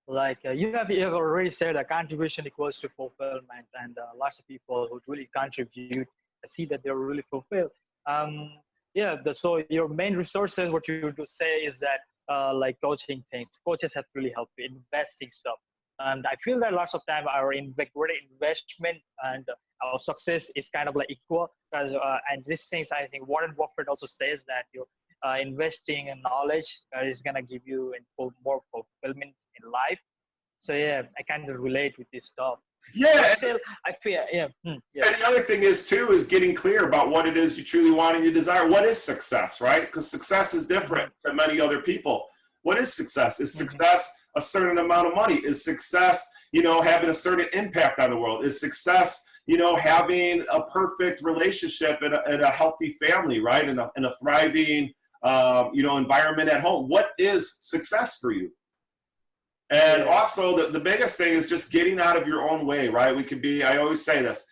Like you have already said that contribution equals to fulfillment, and lots of people who really contribute see that they're really fulfilled. yeah, so your main resources, what you do say is that like coaching things. Coaches have really helped you investing stuff. And I feel that lots of time our investment and our success is kind of like equal. And these things, I think Warren Buffett also says that you investing in knowledge is gonna give you more fulfillment in life. So yeah, I kind of relate with this stuff. But Yeah. still, I feel yeah, yeah. And the other thing is too is getting clear about what it is you truly want and you desire. What is success, right? Because success is different to many other people. What is success? Is success a certain amount of money? Is success, having a certain impact on the world? Is success, having a perfect relationship and a healthy family, right? And a thriving, environment at home? What is success for you? And also the biggest thing is just getting out of your own way, right? I always say this,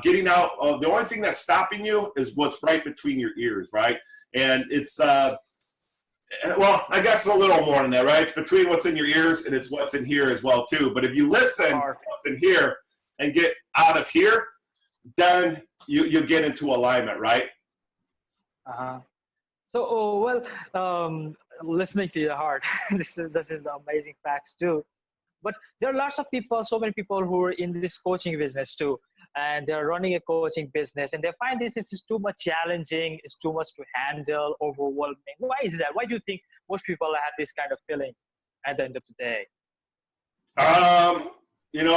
getting out of, the only thing that's stopping you is what's right between your ears, right? And it's, well, I guess a little more than that, right? It's between what's in your ears and it's what's in here as well too. But if you listen to what's in here and get out of here, then you get into alignment, right? So, listening to your heart, this is the amazing facts too. But there are lots of people, so many people who are in this coaching business too, and they're running a coaching business, and they find this is too much challenging, it's too much to handle, overwhelming. Why is that? Why do you think most people have this kind of feeling at the end of the day?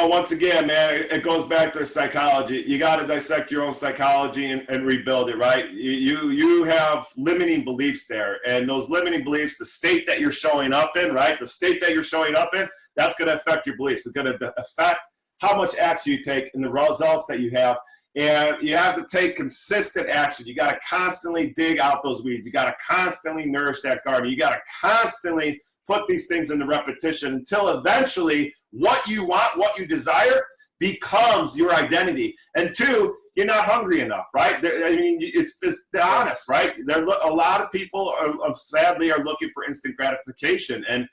Once again, man, it goes back to psychology. You got to dissect your own psychology and rebuild it, right? You have limiting beliefs there, and those limiting beliefs, the state that you're showing up in, right? The state that you're showing up in, that's going to affect your beliefs. It's going to affect how much action you take and the results that you have. And you have to take consistent action. You got to constantly dig out those weeds. You got to constantly nourish that garden. You got to constantly put these things into repetition until eventually what you want, what you desire becomes your identity. And two, you're not hungry enough, right? I mean, it's honest, right? A lot of people sadly are looking for instant gratification, and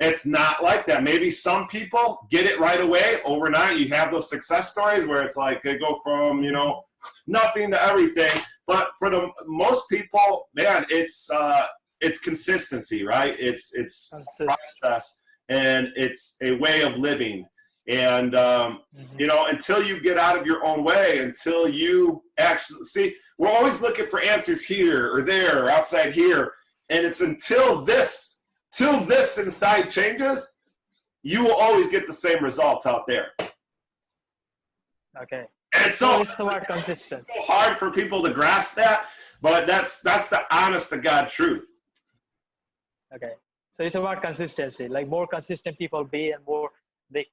it's not like that. Maybe some people get it right away overnight. You have those success stories where it's like they go from, nothing to everything. But for the most people, man, it's consistency, right? It's process, and it's a way of living. And, until you get out of your own way, until you actually see, we're always looking for answers here or there or outside here. And it's until this inside changes, you will always get the same results out there. Okay. And it's so consistent. so hard for people to grasp that, but that's the honest to God truth. Okay. So it's about consistency. Like more consistent people be, and more they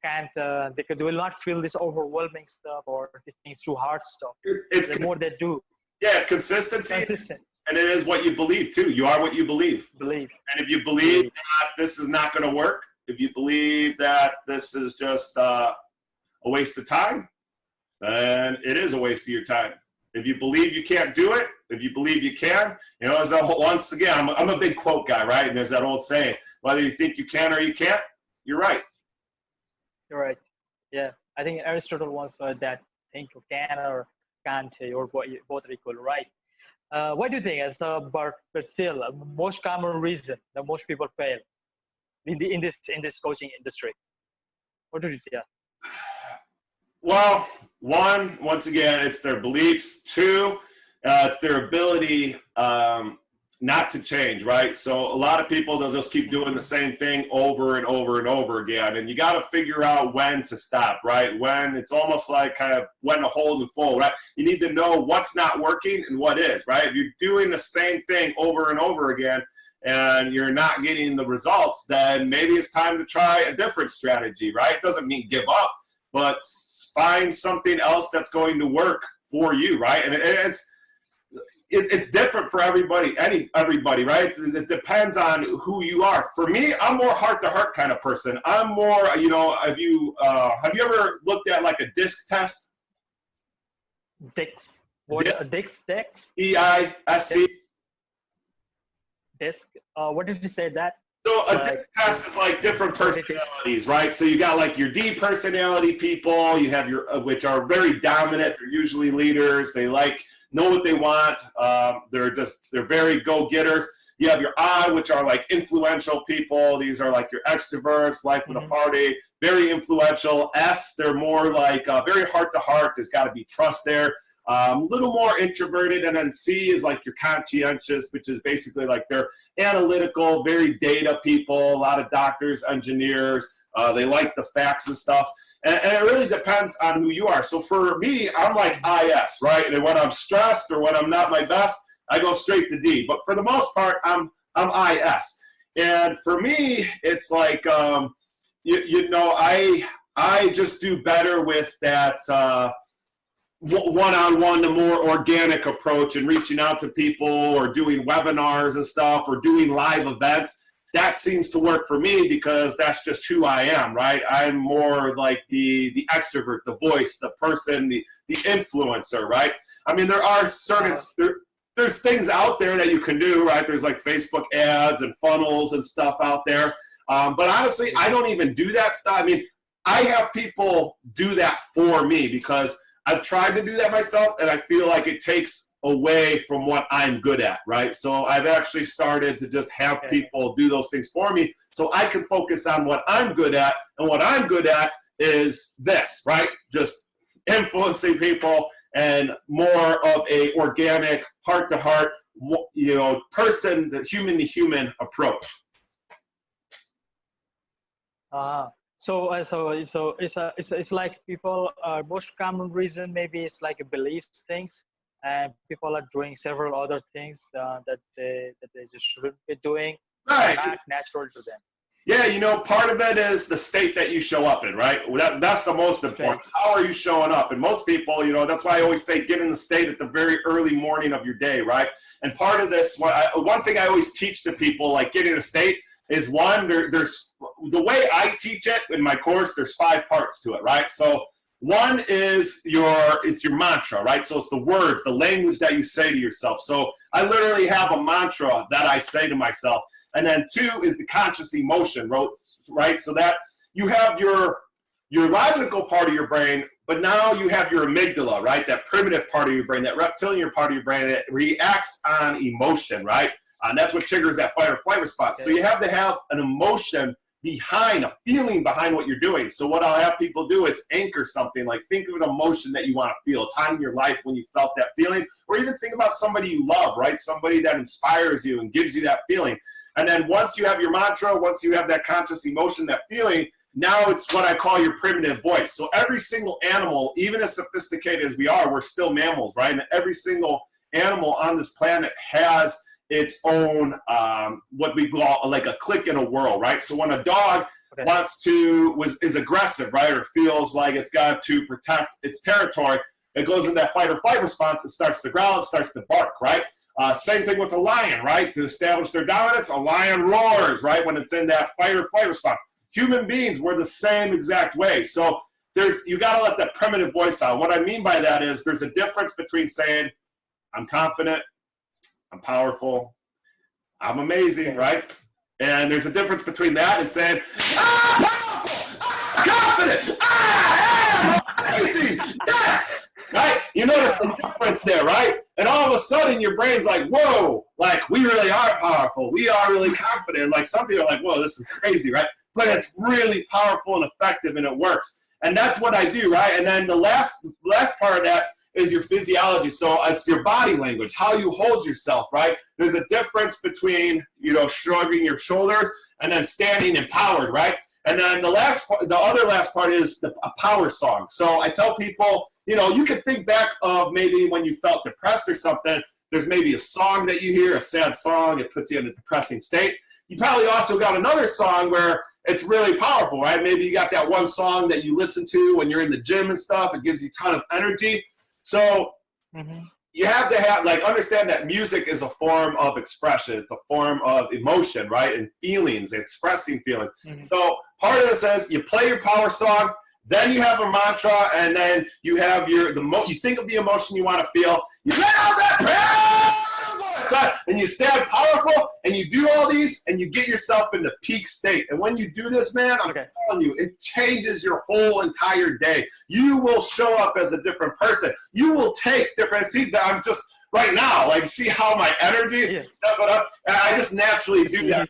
will not feel this overwhelming stuff or these things too hard stuff. The more they do. Yeah, it's consistency. Consistent. And it is what you believe too. You are what you believe. Believe. And if you believe that this is not going to work, if you believe that this is just a waste of time, then it is a waste of your time. If you believe you can't do it, if you believe you can, once again, I'm a big quote guy, right? And there's that old saying, whether you think you can or you can't, you're right. You're right. Yeah. I think Aristotle once said that think you can or can't, or both are equal, right? What do you think, but still, most common reason that most people fail in this coaching industry? What do you think? Well, once again, it's their beliefs. Two, it's their ability not to change, right? So a lot of people, they'll just keep doing the same thing over and over and over again. And you got to figure out when to stop, right? When it's almost like kind of when to hold and fold, right? You need to know what's not working and what is, right? If you're doing the same thing over and over again and you're not getting the results, then maybe it's time to try a different strategy, right? It doesn't mean give up, but find something else that's going to work for you, right? And it's different for everybody, right? It depends on who you are. For me, I'm more heart-to-heart kind of person. I'm more, have you ever looked at like a DISC test? DISC. What DISC? DISC. DISC. What did you say that? So a like DISC test is like different personalities, right? So you got like your D personality people, you have your, which are very dominant, they're usually leaders, they know what they want, they're very go-getters. You have your I, which are like influential people, these are like your extroverts, life of the party, very influential. S, they're more like very heart-to-heart, there's got to be trust there. A little more introverted, and then C is like your conscientious, which is basically like they're analytical, very data people, a lot of doctors, engineers, they like the facts and stuff. And it really depends on who you are. So for me, I'm like IS, right? And when I'm stressed or when I'm not my best, I go straight to D. But for the most part, I'm IS. And for me, it's like, you know, I just do better with that one-on-one, the more organic approach and reaching out to people or doing webinars and stuff or doing live events. That seems to work for me because that's just who I am, right? I'm more like the extrovert, the voice, the person, the influencer, right? I mean, there are certain, there's things out there that you can do, right? There's like Facebook ads and funnels and stuff out there. But honestly, I don't even do that stuff. I mean, I have people do that for me because I've tried to do that myself, and I feel like it takes away from what I'm good at, right? So I've actually started to just have people do those things for me so I can focus on what I'm good at, and what I'm good at is this, right? Just influencing people and more of a organic, heart-to-heart, you know, person, the human-to-human approach. So it's like people, most common reason maybe it's like beliefs things, and people are doing several other things that they just shouldn't be doing, right? Not natural to them. Yeah, you know, part of it is the state that you show up in, right? That's the most important. How are you showing up? And most people, you know, that's why I always say get in the state at the very early morning of your day, right? And part of this, one thing I always teach to people, like getting in the state, is one, there's the way I teach it in my course, there's 5 parts to it, right? So one is it's your mantra, right? So it's the words, the language that you say to yourself. So I literally have a mantra that I say to myself. And then 2 is the conscious emotion, right? So that you have your logical part of your brain, but now you have your amygdala, right? That primitive part of your brain, that reptilian part of your brain that reacts on emotion, right? And that's what triggers that fight or flight response. So you have to have an emotion behind, a feeling behind what you're doing. So what I'll have people do is anchor something, like think of an emotion that you want to feel, a time in your life when you felt that feeling, or even think about somebody you love, right? Somebody that inspires you and gives you that feeling. And then once you have your mantra, once you have that conscious emotion, that feeling, now it's what I call your primitive voice. So every single animal, even as sophisticated as we are, we're still mammals, right? And every single animal on this planet has its own, what we call like a click in a whirl, right? So when a dog is aggressive, right, or feels like it's got to protect its territory, it goes in that fight or flight response, it starts to growl, it starts to bark, right? Same thing with a lion, right? To establish their dominance, a lion roars, right, when it's in that fight or flight response. Human beings, we're the same exact way. So you got to let that primitive voice out. What I mean by that is there's a difference between saying, I'm confident, I'm powerful, I'm amazing, right? And there's a difference between that and saying, I'm powerful, I'm confident, I am amazing, yes, right? You notice the difference there, right? And all of a sudden your brain's like, whoa, like we really are powerful, we are really confident. Like some people are like, whoa, this is crazy, right? But it's really powerful and effective and it works. And that's what I do, right? And then the last part of that is your physiology. So it's your body language, how you hold yourself, right? There's a difference between, you know, shrugging your shoulders and then standing empowered, right? And then the other last part is a power song. So I tell people, you know, you can think back of maybe when you felt depressed or something, there's maybe a song that you hear, a sad song, it puts you in a depressing state. You probably also got another song where it's really powerful, right? Maybe you got that one song that you listen to when you're in the gym and stuff, it gives you a ton of energy. So you have to understand that music is a form of expression. It's a form of emotion, right? And feelings, and expressing feelings. So part of this is you play your power song, then you have a mantra, and then you have you think of the emotion you want to feel. You let out that power That's right. And you stand powerful, and you do all these, and you get yourself into peak state. And when you do this, man, I'm telling you, it changes your whole entire day. You will show up as a different person. You will take different, see, I'm just, right now, like, see how my energy, that's what I just naturally do that.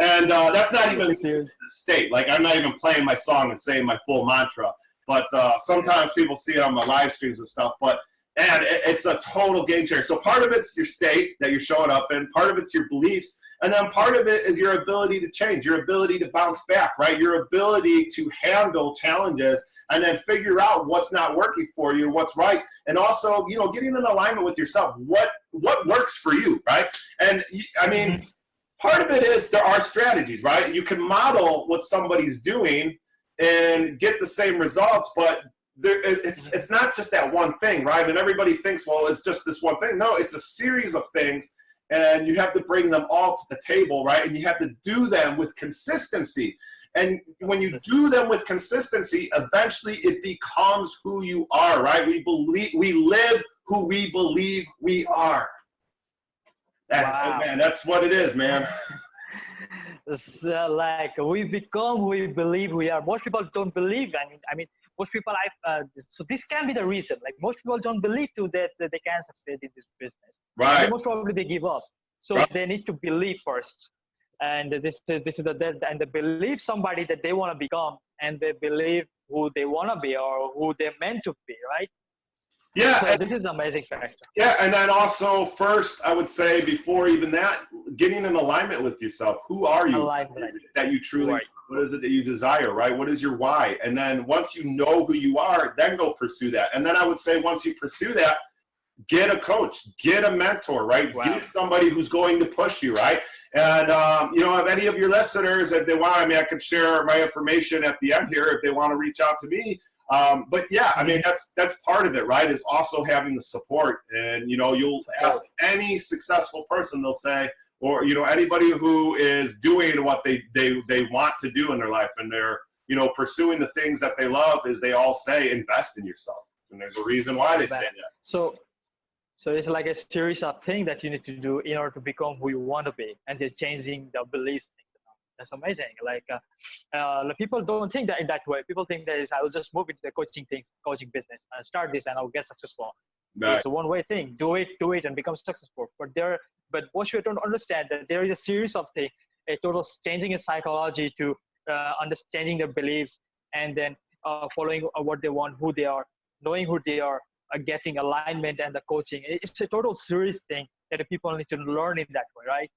And that's not even the state. Like, I'm not even playing my song and saying my full mantra. But sometimes people see it on my live streams and stuff. But, and it's a total game changer. So part of it's your state that you're showing up in. Part of it's your beliefs. And then part of it is your ability to change, your ability to bounce back, right? Your ability to handle challenges and then figure out what's not working for you, what's right. And also, you know, getting in alignment with yourself. What works for you, right? And I mean, part of it is there are strategies, right? You can model what somebody's doing and get the same results, but it's not just that one thing, right? And everybody thinks, well, it's just this one thing. No, it's a series of things, and you have to bring them all to the table, right? And you have to do them with consistency. And when you do them with consistency, eventually it becomes who you are, right? We live who we believe we are. Man, that's what it is, man. It's like we become who we believe we are. Most people don't believe. I mean, most people. So this can be the reason. Like, most people don't believe that they can succeed in this business. Right. And most probably they give up. So they need to believe first. And this is and they believe somebody that they want to become, and they believe who they want to be or who they're meant to be, right? Yeah. So this is an amazing factor. Yeah, and then also first, I would say before even that, getting in alignment with yourself. Who are you? What is it that you truly, what is it that you desire, right? What is your why? And then once you know who you are, then go pursue that. And then I would say once you pursue that, get a coach, get a mentor, right? Get somebody who's going to push you, right? And, you know, if any of your listeners, if they want, I mean, I could share my information at the end here if they want to reach out to me. But yeah, I mean, that's part of it, right? Is also having the support. And, you know, you'll ask any successful person, they'll say, or, you know, anybody who is doing what they want to do in their life, and they're, you know, pursuing the things that they love, is they all say, invest in yourself. And there's a reason why they say that. So it's like a series of things that you need to do in order to become who you want to be, and just changing the beliefs. That's amazing. Like, people don't think that in that way. People think that I will just move into the coaching business and start this and I'll get successful. Right. It's a one-way thing. Do it and become successful. But what you don't understand that there is a series of things, a total changing in psychology to understanding their beliefs, and then following what they want, who they are, knowing who they are, getting alignment and the coaching. It's a total serious thing that the people need to learn in that way, right?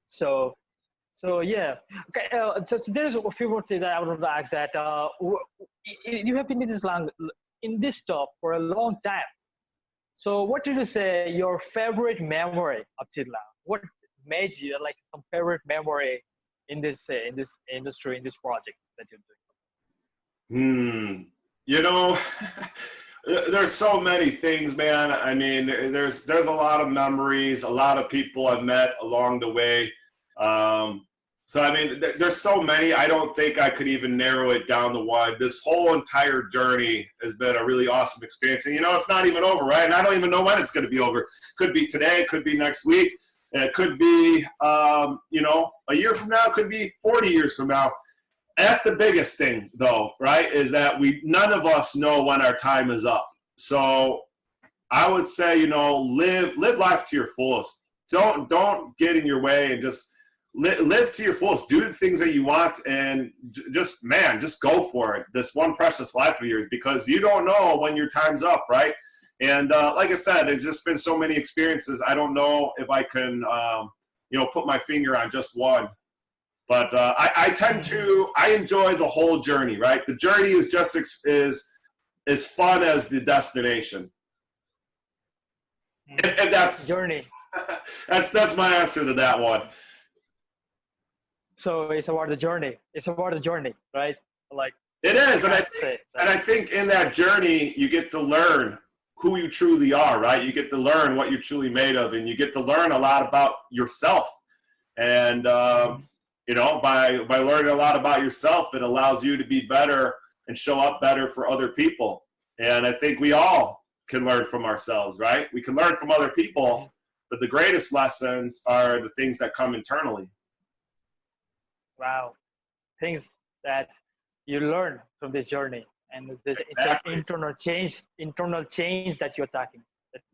So yeah, okay. So there's a few more things that I would ask. That you have been in this job for a long time. So what did you say your favorite memory up till now? What made you like some favorite memory in this industry, in this project that you're doing? You know, there's so many things, man. I mean, there's a lot of memories, a lot of people I've met along the way. So, I mean, there's so many. I don't think I could even narrow it down to one. This whole entire journey has been a really awesome experience. And, you know, it's not even over, right? And I don't even know when it's going to be over. Could be today, could be next week. And it could be, you know, a year from now, could be 40 years from now. That's the biggest thing, though, right, is that none of us know when our time is up. So I would say, you know, live life to your fullest. Don't get in your way, and just live to your fullest. Do the things that you want, and just go for it. This one precious life of yours, because you don't know when your time's up, right? And like I said, there's just been so many experiences. I don't know if I can, you know, put my finger on just one. But I enjoy the whole journey, right? The journey is just as fun as the destination. And that's journey. That's my answer to that one. So it's about the journey. It's about the journey, right? Like it is, and I think in that journey you get to learn who you truly are, right? You get to learn what you're truly made of, and you get to learn a lot about yourself. And you know, by learning a lot about yourself, it allows you to be better and show up better for other people. And I think we all can learn from ourselves, right? We can learn from other people, but the greatest lessons are the things that come internally. Wow. Things that you learn from this journey. And it's an internal change that you're talking,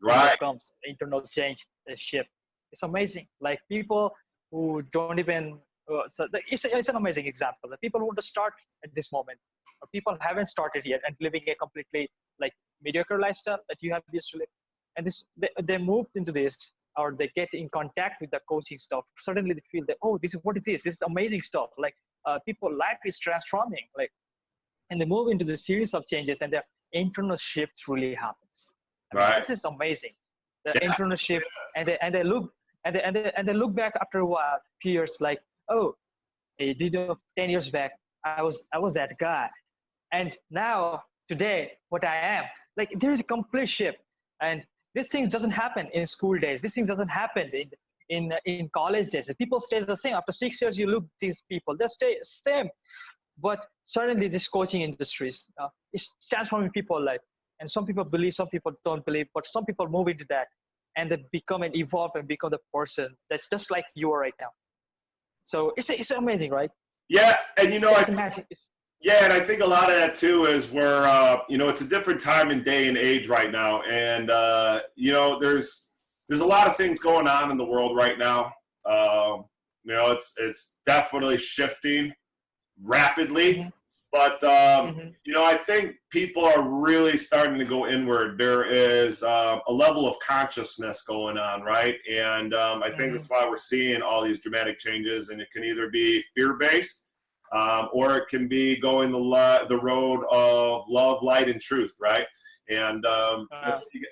that comes, internal change, the shift. It's amazing. Like people who don't even, it's an amazing example. The people who want to start at this moment, or people haven't started yet and living a completely like mediocre lifestyle that you have used to live. And they moved into this, or they get in contact with the coaching stuff. Suddenly they feel that, oh, this is what it is. This is amazing stuff. Like people, life is transforming. Like, and they move into the series of changes, and the internal shift really happens. I mean, this is amazing. The internal shift, and they look back after a while, fears like, oh, 10 years back, I was that guy, and now today, what I am. Like there's a complete shift, and this thing doesn't happen in school days. This thing doesn't happen in college days. People stay the same. After 6 years, you look these people, they stay same. But suddenly this coaching industry is transforming people's life. And some people believe, some people don't believe, but some people move into that and they become and evolve and become the person that's just like you are right now. So it's amazing, right? Yeah, and and I think a lot of that too is where it's a different time and day and age right now, and there's a lot of things going on in the world right now. It's definitely shifting rapidly, but I think people are really starting to go inward. There is a level of consciousness going on, right? And I think that's why we're seeing all these dramatic changes, and it can either be fear-based or it can be going the road of love, light, and truth, right? And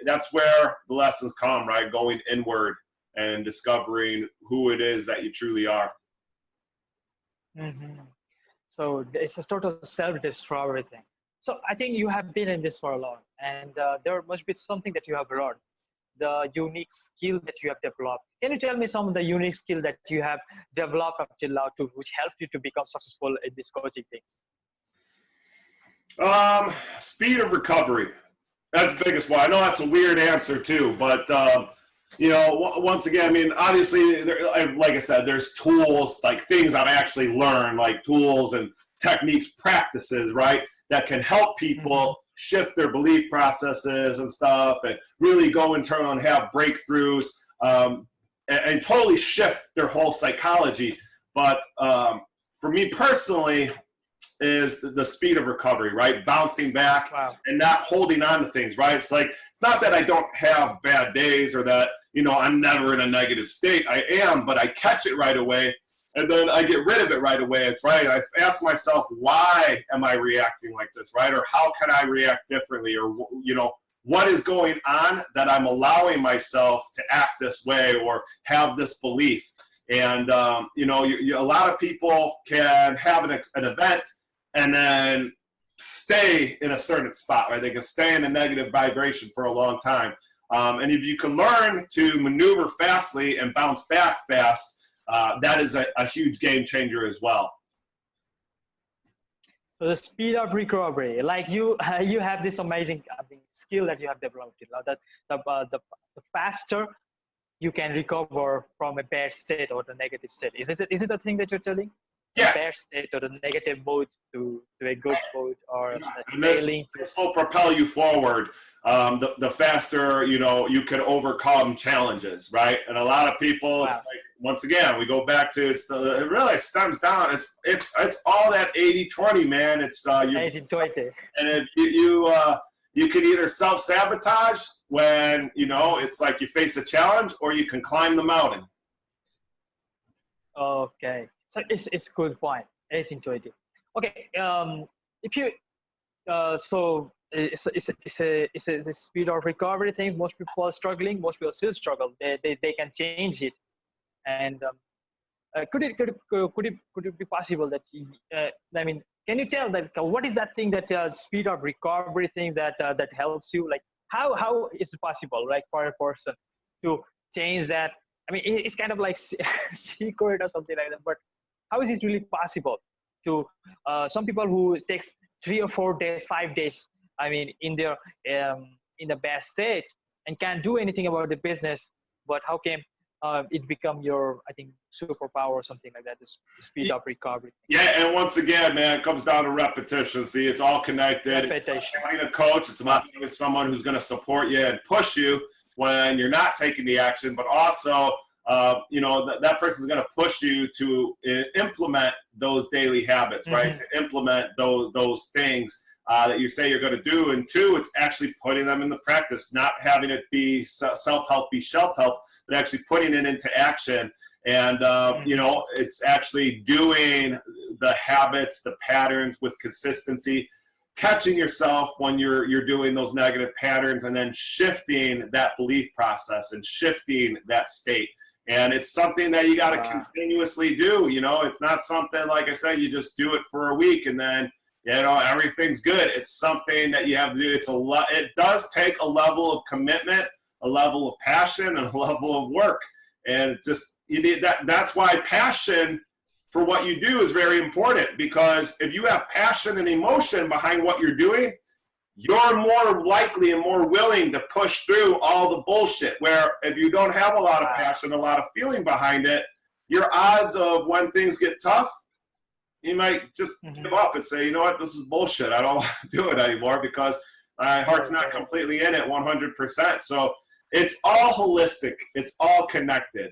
that's where the lessons come, right? Going inward and discovering who it is that you truly are. So it's a total self-discovery thing. So I think you have been in this for a long, and there must be something that you have learned, the unique skill that you have developed. Can you tell me some of the unique skill that you have developed up till now, which helped you to become successful in this coaching thing? Speed of recovery. That's the biggest one. I know that's a weird answer too, but once again, I mean, obviously, like I said, there's tools, like things I've actually learned, like tools and techniques, practices, right, that can help people shift their belief processes and stuff, and really go internal and have breakthroughs, and totally shift their whole psychology. But for me personally, is the speed of recovery, right? Bouncing back and not holding on to things, right? It's like, it's not that I don't have bad days or that, I'm never in a negative state. I am, but I catch it right away and then I get rid of it right away. It's right. I ask myself, why am I reacting like this, right? Or how can I react differently? Or, what is going on that I'm allowing myself to act this way or have this belief? And, a lot of people can have an event and then stay in a certain spot, right? They can stay in a negative vibration for a long time. And if you can learn to maneuver fastly and bounce back fast, that is a huge game changer as well. So the speed of recovery, like you have this amazing skill that you have developed. That the faster you can recover from a bad state or the negative state. Is it the thing that you're telling? Yeah. Bad state or the negative mode to a good mode, or this will propel you forward. The faster you can overcome challenges, right? And a lot of people, it's like, once again, we go back to it really stems down. It's all that 80-20, man. It's 80-20. And if you can either self-sabotage when it's like you face a challenge, or you can climb the mountain. Okay. So it's a good point. 18-20. Okay. If you so it's a speed of recovery thing. Most people are struggling. Most people still struggle. They can change it. And could it be possible that can you tell that what is that thing that speed of recovery things that helps you? Like how is it possible, like for a person to change that? I mean, it's kind of like secret or something like that, but how is it really possible to some people who takes 3 or 4 days, 5 days, I mean, in their in the best state and can't do anything about the business, but how can it become your, I think, superpower or something like that, this speed of recovery? Yeah, and once again, man, it comes down to repetition. See, it's all connected. Repetition. Having a coach, it's about having someone who's going to support you and push you when you're not taking the action, but also, that person's going to push you to implement those daily habits, right? To implement those things that you say you're going to do. And two, it's actually putting them into practice, not having it be self-help, be shelf-help, but actually putting it into action. And, it's actually doing the habits, the patterns with consistency, catching yourself when you're doing those negative patterns, and then shifting that belief process and shifting that state. And it's something that you got to continuously do. It's not something, like I said, you just do it for a week and then, everything's good. It's something that you have to do. It does take a level of commitment, a level of passion, and a level of work. And you need that. That's why passion for what you do is very important, because if you have passion and emotion behind what you're doing, you're more likely and more willing to push through all the bullshit. Where if you don't have a lot of passion, a lot of feeling behind it, your odds of when things get tough, you might just give up and say, you know what, this is bullshit. I don't want to do it anymore because my heart's not completely in it 100%. So it's all holistic. It's all connected.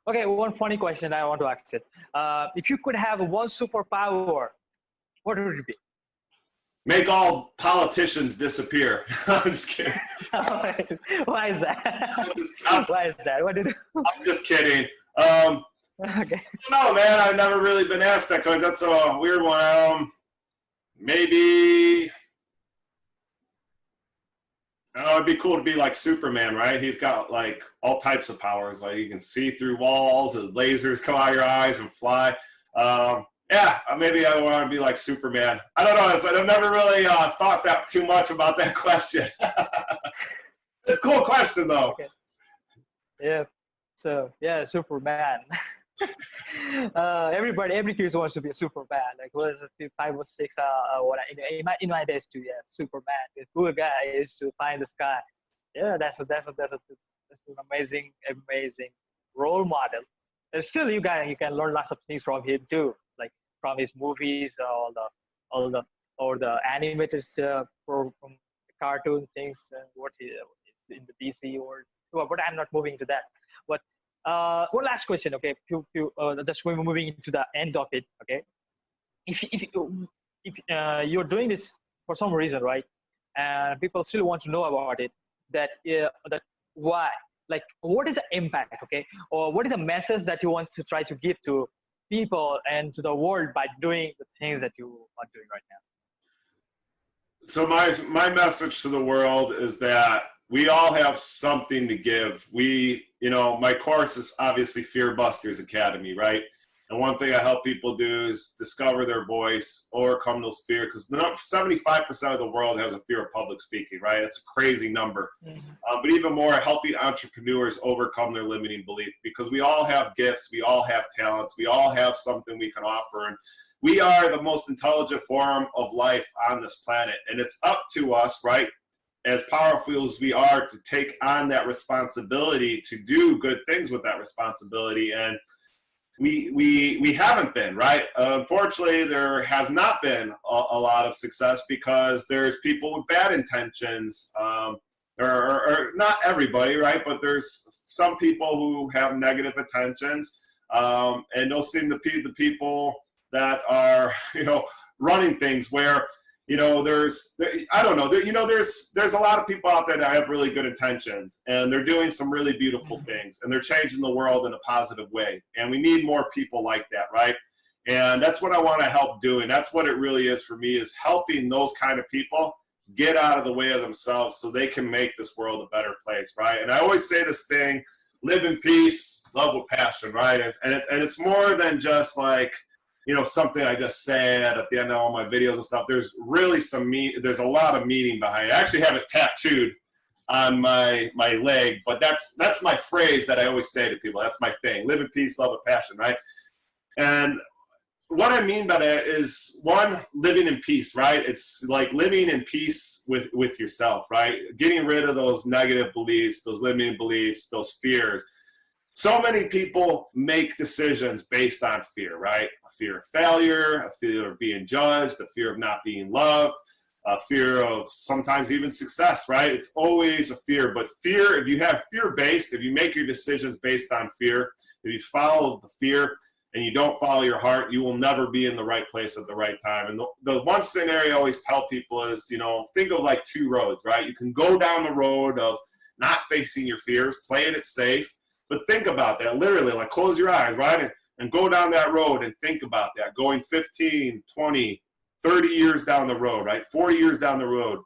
Okay, one funny question I want to ask it. If you could have one superpower, what would it be? Make all politicians disappear. I'm just kidding. Why is that? Why is that? I'm just kidding. Okay. No, man, I've never really been asked that question. That's a weird one. Maybe. It'd be cool to be like Superman, right? He's got like all types of powers. Like you can see through walls, and lasers come out of your eyes and fly. Maybe I want to be like Superman. I don't know. I've never really thought that too much about that question. It's a cool question, though. Okay. Yeah. So yeah, Superman. Every kid wants to be a Superman. Like was it 5 or 6? In my days too. Yeah, Superman. The cool guy is to find the sky. Yeah, that's an amazing role model. And still, you can learn lots of things from him too, like from his movies, all the animated from cartoon things, and what is in the DC world. But I'm not moving to that. But one last question, okay? Just we're moving into the end of it, okay? If you're doing this for some reason, right? And people still want to know about it. That why? Like, what is the impact, okay? Or what is the message that you want to try to give to people and to the world by doing the things that you are doing right now? So my message to the world is that we all have something to give. My course is obviously Fear Busters Academy, right? And one thing I help people do is discover their voice, overcome those fears, because 75% of the world has a fear of public speaking, right? It's a crazy number. But even more, helping entrepreneurs overcome their limiting belief, because we all have gifts, we all have talents, we all have something we can offer, and we are the most intelligent form of life on this planet. And it's up to us, right, as powerful as we are, to take on that responsibility to do good things with that responsibility. And we haven't been, right? Unfortunately, there has not been a lot of success because there's people with bad intentions, or not everybody, right? But there's some people who have negative intentions, and those seem to be the people that are, running things where, there's a lot of people out there that have really good intentions, and they're doing some really beautiful things, and they're changing the world in a positive way. And we need more people like that, right? And that's what I want to help do. And that's what it really is for me, is helping those kind of people get out of the way of themselves so they can make this world a better place, right? And I always say this thing, live in peace, love with passion, right? And it's more than just like, something I just say at the end of all my videos and stuff. There's really there's a lot of meaning behind it. I actually have it tattooed on my leg, but that's my phrase that I always say to people. That's my thing. Live in peace, love with passion, right? And what I mean by that is, one, living in peace, right? It's like living in peace with yourself, right? Getting rid of those negative beliefs, those limiting beliefs, those fears. So many people make decisions based on fear, right? A fear of failure, a fear of being judged, a fear of not being loved, a fear of sometimes even success, right? It's always a fear. But fear, if you have fear-based, if you make your decisions based on fear, if you follow the fear and you don't follow your heart, you will never be in the right place at the right time. And the one scenario I always tell people is, you know, think of like two roads, right? You can go down the road of not facing your fears, playing it safe, but think about that, literally, like close your eyes, right? And go down that road and think about that, going 15, 20, 30 years down the road, right? 40 years down the road.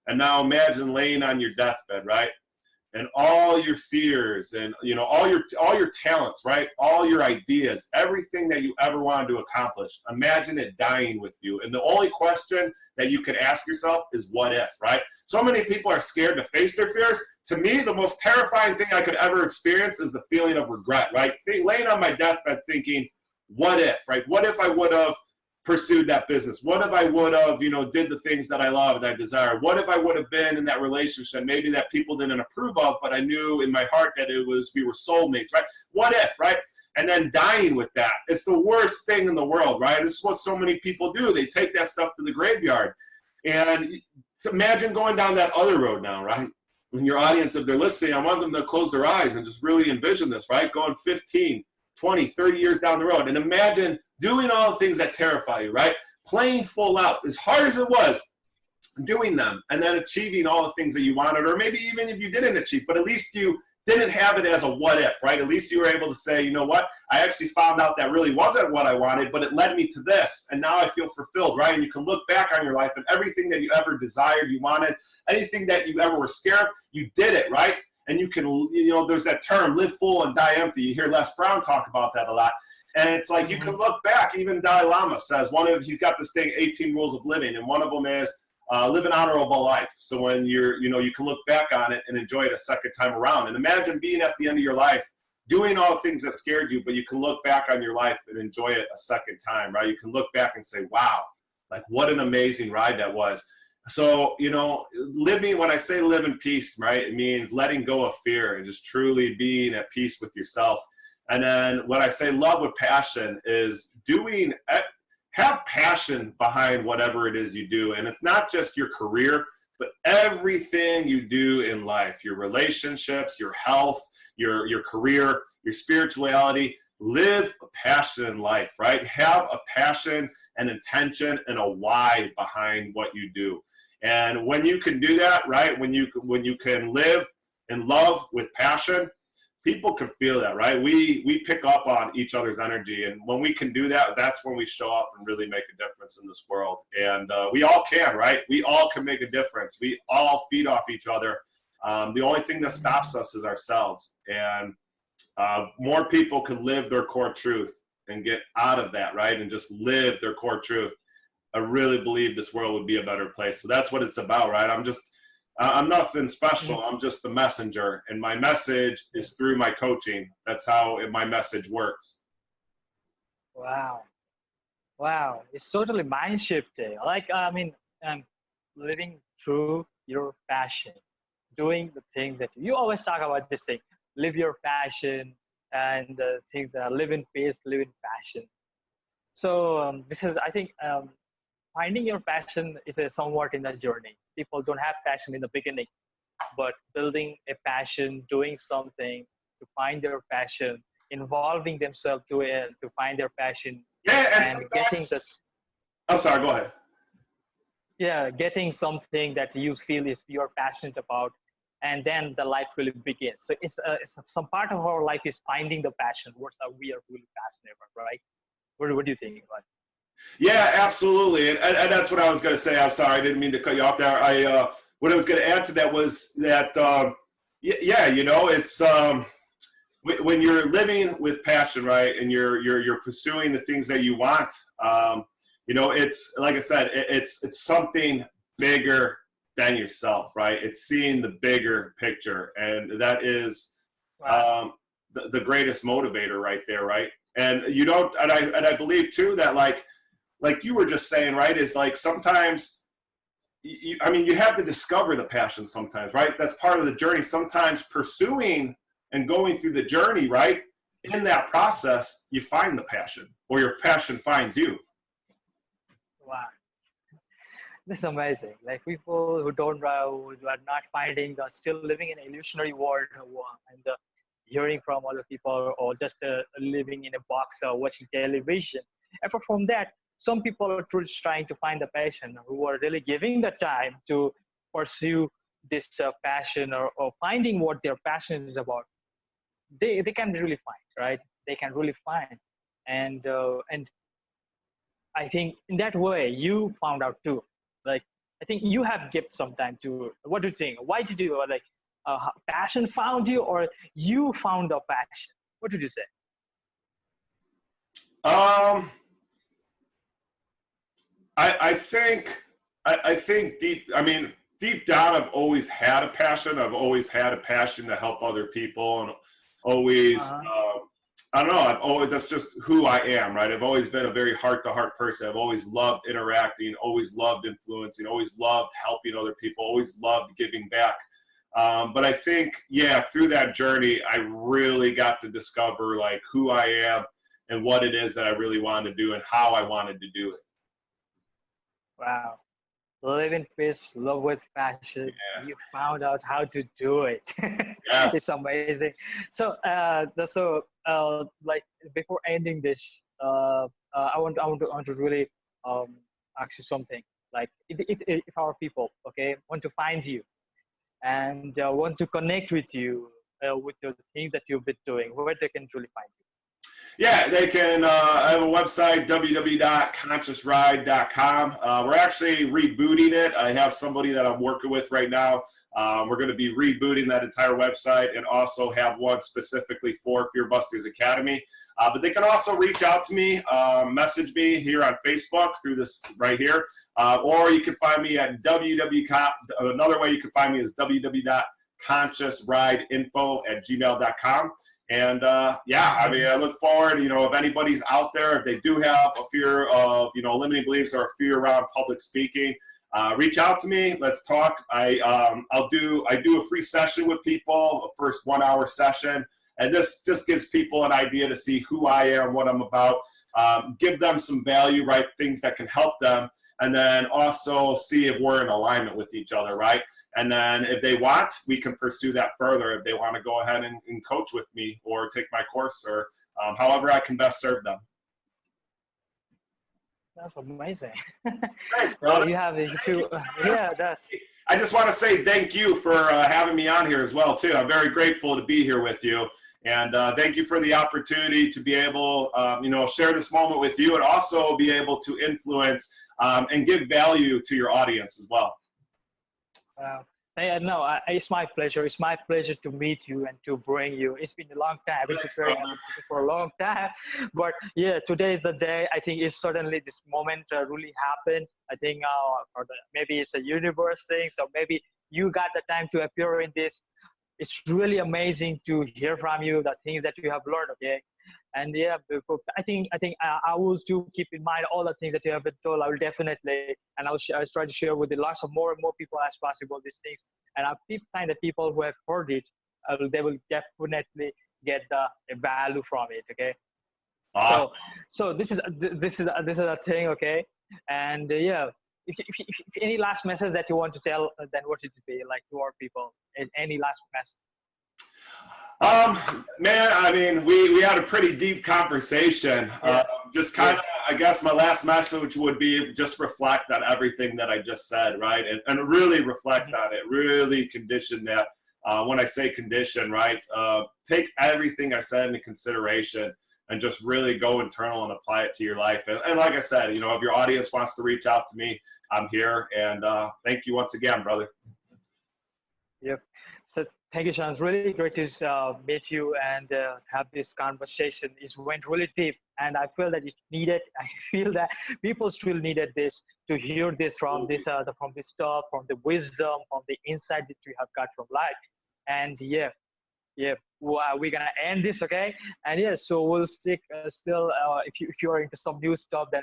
And now imagine laying on your deathbed, right? And all your fears and, you know, all your talents, right? All your ideas, everything that you ever wanted to accomplish. Imagine it dying with you. And the only question that you can ask yourself is what if, right? So many people are scared to face their fears. To me, the most terrifying thing I could ever experience is the feeling of regret, right? Laying on my deathbed thinking, what if, right? What if I would have pursued that business? What if I would have, you know, did the things that I love, that I desire? What if I would have been in that relationship, maybe that people didn't approve of, but I knew in my heart that we were soulmates, right? What if, right? And then dying with that. It's the worst thing in the world, right? This is what so many people do. They take that stuff to the graveyard. And imagine going down that other road now, right? In your audience, if they're listening, I want them to close their eyes and just really envision this, right? Going 15, 20, 30 years down the road. And imagine doing all the things that terrify you, right? Playing full out, as hard as it was, doing them, and then achieving all the things that you wanted, or maybe even if you didn't achieve, but at least you didn't have it as a what if, right? At least you were able to say, you know what, I actually found out that really wasn't what I wanted, but it led me to this, and now I feel fulfilled, right? And you can look back on your life and everything that you ever desired, you wanted, anything that you ever were scared of, you did it, right? And you can, you know, there's that term, live full and die empty. You hear Les Brown talk about that a lot. And it's like, you can look back, even Dalai Lama says, he's got this thing, 18 rules of living, and one of them is live an honorable life. So when you can look back on it and enjoy it a second time around. And imagine being at the end of your life, doing all the things that scared you, but you can look back on your life and enjoy it a second time, right? You can look back and say, wow, like what an amazing ride that was. So, you know, when I say live in peace, right, it means letting go of fear and just truly being at peace with yourself. And then when I say love with passion is have passion behind whatever it is you do. And it's not just your career, but everything you do in life, your relationships, your health, your career, your spirituality. Live a passion in life, right? Have a passion, an intention, and a why behind what you do. And when you can do that, right, when you can live in love with passion, people can feel that, right? We pick up on each other's energy, and when we can do that, that's when we show up and really make a difference in this world. And we all can, right? We all can make a difference. We all feed off each other. The only thing that stops us is ourselves. And more people can live their core truth and get out of that, right? And just live their core truth. I really believe this world would be a better place. So that's what it's about, right? I'm nothing special. I'm just the messenger, and my message is through my coaching. That's how my message works. Wow. Wow. It's totally mind shifting. Living through your passion, doing the things that you always talk about this thing, live your passion, and the things that live in peace, live in passion. So I think, finding your passion is somewhat in the journey. People don't have passion in the beginning, but building a passion, doing something to find their passion, involving themselves to find their passion, Yeah, and getting this. I'm sorry, go ahead. Yeah, getting something that you feel is you're passionate about, and then the life really begins. So it's some part of our life is finding the passion. What we are really passionate about, right? What do you think about it? Yeah, absolutely. And that's what I was going to say. I'm sorry, I didn't mean to cut you off there. What I was going to add to that was that, it's when you're living with passion, right, and you're pursuing the things that you want, it's like I said, it's something bigger than yourself, right? It's seeing the bigger picture, and that is the greatest motivator right there, right? And you don't, and I believe too that like you were just saying, right, is like sometimes, I mean, you have to discover the passion sometimes, right? That's part of the journey. Sometimes pursuing and going through the journey, right? In that process, you find the passion, or your passion finds you. Wow. This is amazing. Like people who don't who are not finding, are still living in an illusionary world, and hearing from other people, or just living in a box, watching television. Apart from that, some people are truly trying to find the passion, who are really giving the time to pursue this passion, or finding what their passion is about. They can really find, right? They can really find, and I think in that way you found out too. Like I think you have given some time to. What do you think? Why did you like passion found you, or you found the passion? What did you say? I think deep down, I've always had a passion. I've always had a passion to help other people, and always, I don't know, that's just who I am, right? I've always been a very heart-to-heart person. I've always loved interacting, always loved influencing, always loved helping other people, always loved giving back. But I think, yeah, through that journey, I really got to discover like who I am and what it is that I really wanted to do and how I wanted to do it. Wow. Live in peace, love with passion. Yeah. You found out how to do it. Yeah. It's amazing. So, like before ending this, I want to really ask you something. Like, if our people, okay, want to find you and want to connect with you with your things that you've been doing, where they can truly find you. Yeah, they can. I have a website, www.consciousride.com. We're actually rebooting it. I have somebody that I'm working with right now. We're going to be rebooting that entire website, and also have one specifically for Fear Busters Academy. But they can also reach out to me, message me here on Facebook through this right here. Or you can find me at another way you can find me is www.consciousrideinfo@gmail.com. And yeah, I mean, I look forward, you know, if anybody's out there, if they do have a fear of, you know, limiting beliefs or a fear around public speaking, reach out to me. Let's talk. I do a free session with people, a first 1 hour session. And this just gives people an idea to see who I am, what I'm about, give them some value, right? Things that can help them. And then also see if we're in alignment with each other, right? And then if they want, we can pursue that further if they want to go ahead and coach with me or take my course, or however I can best serve them. That's amazing. Thanks, brother. You have yeah, that's. I just want to say thank you for having me on here as well, too. I'm very grateful to be here with you. And thank you for the opportunity to be able, you know, share this moment with you, and also be able to influence and give value to your audience as well. No, it's my pleasure. It's my pleasure to meet you and to bring you. It's been a long time. I've been preparing for a long time. But yeah, today is the day. I think it's suddenly this moment really happened. I think maybe it's a universe thing. So maybe you got the time to appear in this. It's really amazing to hear from you the things that you have learned. Okay. And yeah, I think I will too keep in mind all the things that you have been told. I will definitely, and I'll try to share with the lots of more and more people as possible these things. And I'll find the people who have heard it, they will definitely get the value from it. Okay. Awesome. So this is a thing. Okay. And yeah, if any last message that you want to tell, then what should it be like to our people? Any last message? Man, I mean, we had a pretty deep conversation. Yeah. Just kind of, I guess my last message would be just reflect on everything that I just said, right? And really reflect on it, really condition that. When I say condition, right? Take everything I said into consideration and just really go internal and apply it to your life. And like I said, you know, if your audience wants to reach out to me, I'm here. And thank you once again, brother. Yep. So thank you, Sean. It's really great to meet you and have this conversation. It went really deep, and I feel that it's needed. I feel that people still needed this, to hear this from this stuff, from the wisdom, from the insight that you have got from life. And yeah, yeah, we're gonna end this, okay? And yes, so we'll stick still. If you are into some new stuff, then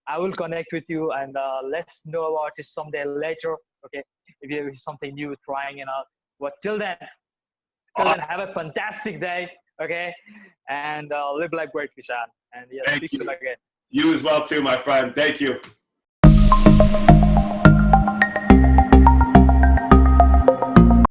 I will connect with you and let's know about it someday later, okay? If you have something new trying and all. But till then, have a fantastic day, okay? And live life greatly, Sean. And yes, Thank speak soon you. again. You as well too, my friend. Thank you.